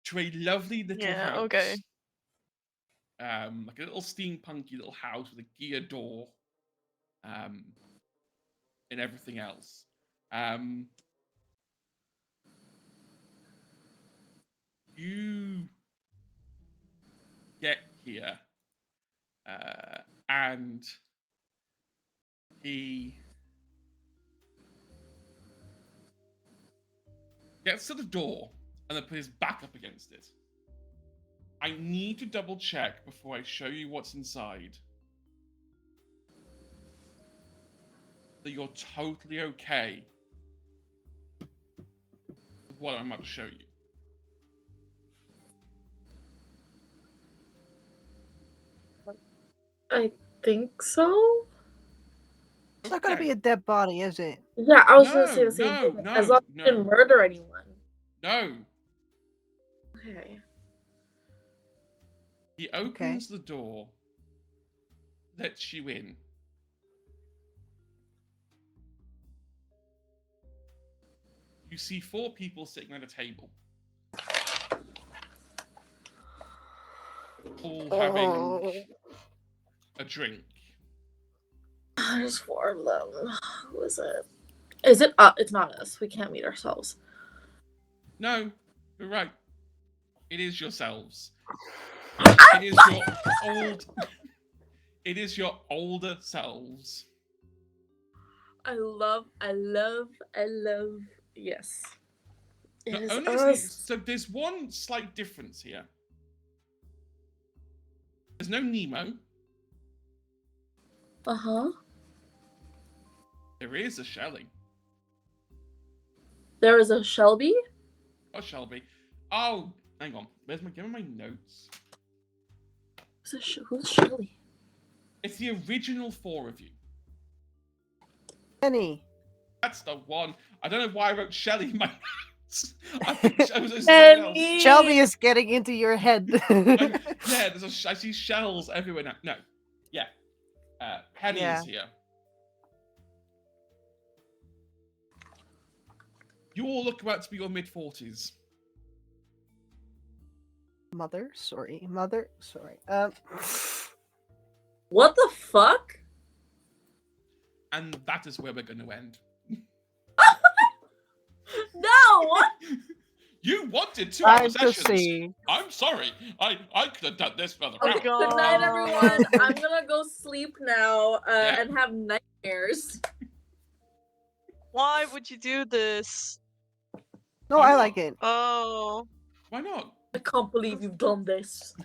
to a lovely little house. Okay. Like a little steampunky little house with a gear door, and everything else. You get here, and he gets to the door and then puts his back up against it. I need to double check before I show you what's inside that you're totally okay with what I'm about to show you. I think so. It's not gonna be a dead body, is it? Yeah, I was gonna say the same thing. No, as long as you didn't murder anyone. No. Okay. He opens the door, lets you in. You see 4 people sitting at a table. All having a drink. There's 4 of them. Who is it? Is it? It's not us. We can't meet ourselves. No, you're right. It is yourselves. It is your old. It is your older selves. I love. Yes. It is us. So there's one slight difference here. There's no Nemo. Uh-huh. There is a Shelly. There is a Shelby? Oh, Shelby. Oh, hang on. Give me my notes. Who's Shelly? It's the original 4 of you. Penny. That's the one. I don't know why I wrote Shelly in my notes. I think it was someone else. Penny! Shelby is getting into your head. Yeah, I see shells everywhere now. No. Yeah. Penny Yeah. is here. You all look about to be your mid-40s. Mother, sorry. What the fuck? And that is where we're going to end. No! You wanted 2 hour Time to sessions. see. I'm sorry. I could have done this further Okay, out. good night, everyone. I'm gonna go sleep now Yeah. and have nightmares. Why would you do this? No, Why I not? like it. Oh, Why not? I can't believe you've done this.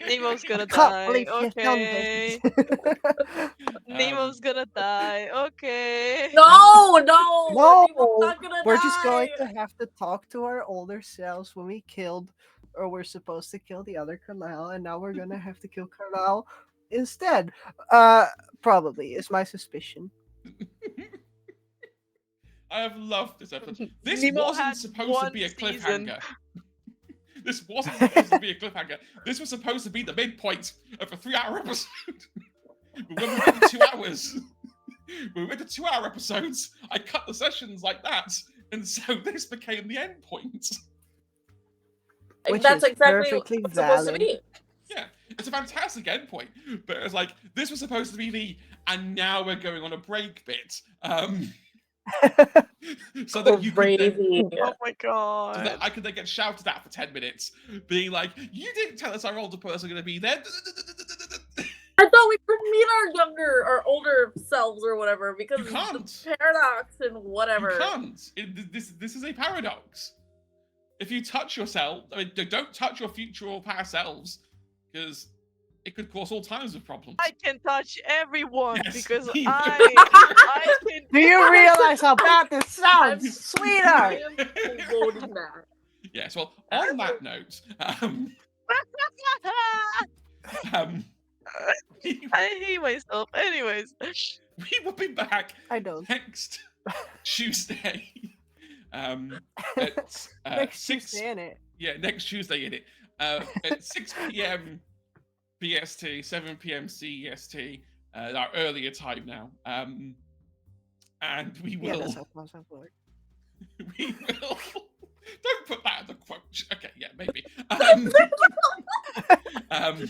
Nemo's gonna Can't die. believe you've done Okay. this. Nemo's gonna die. Okay. No! No, Nemo's not gonna we're die! just going to have to talk to our older selves when we killed, or we're supposed to kill the other Carlisle, and now we're gonna have to kill Carlisle instead. Probably is my suspicion. I have loved this episode. This Nemo wasn't had supposed to one be a season. cliffhanger. This wasn't supposed to be a cliffhanger. This was supposed to be the midpoint of a 3-hour episode. But when we went to 2 hours, we went to 2-hour episodes. I cut the sessions like that, and so this became the end point. Which That's is exactly perfectly what it's supposed to valid. be. Yeah, it's a fantastic endpoint, but it's like this was supposed to be the and now we're going on a break bit. So that you could then, Crazy. Oh my so god. that I could then get shouted at for 10 minutes, being like, "You didn't tell us our older person going to be there." I thought we could meet our older selves or whatever because You can't. the paradox and whatever. You can't. This is a paradox. If you touch yourself, I mean, don't touch your future or past selves, because it could cause all kinds of problems. I can touch everyone Yes. because You- I can. Do you realize how bad this I'm- sounds, sweetheart? I am voting that. Yes. Well, on that note, I hate myself. Anyways. we will be back I don't. next Tuesday. At Next 6 Tuesday, innit? Yeah, next Tuesday in it. At 6 p.m. BST, 7 p.m. CEST, our earlier time now. And we Yeah, will. that's how close I work. We will. Don't put that in the quote. Okay, yeah, maybe. That's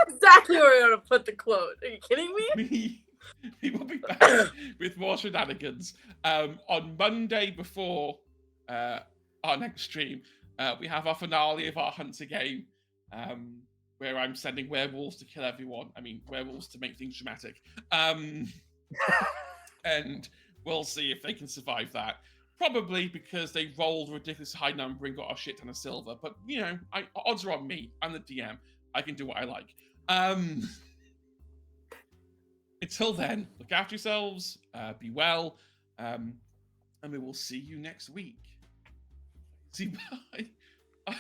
exactly where we're gonna put the quote. Are you kidding me? we will be back with more shenanigans. On Monday before our next stream, we have our finale of our Hunter game, where I'm sending werewolves to kill everyone. I mean, werewolves to make things dramatic. And we'll see if they can survive that. Probably because they rolled a ridiculous high number and got a shit ton of silver. But, you know, odds are on me. I'm the DM. I can do what I like. Until then, look after yourselves, be well, and we will see you next week. See, bye.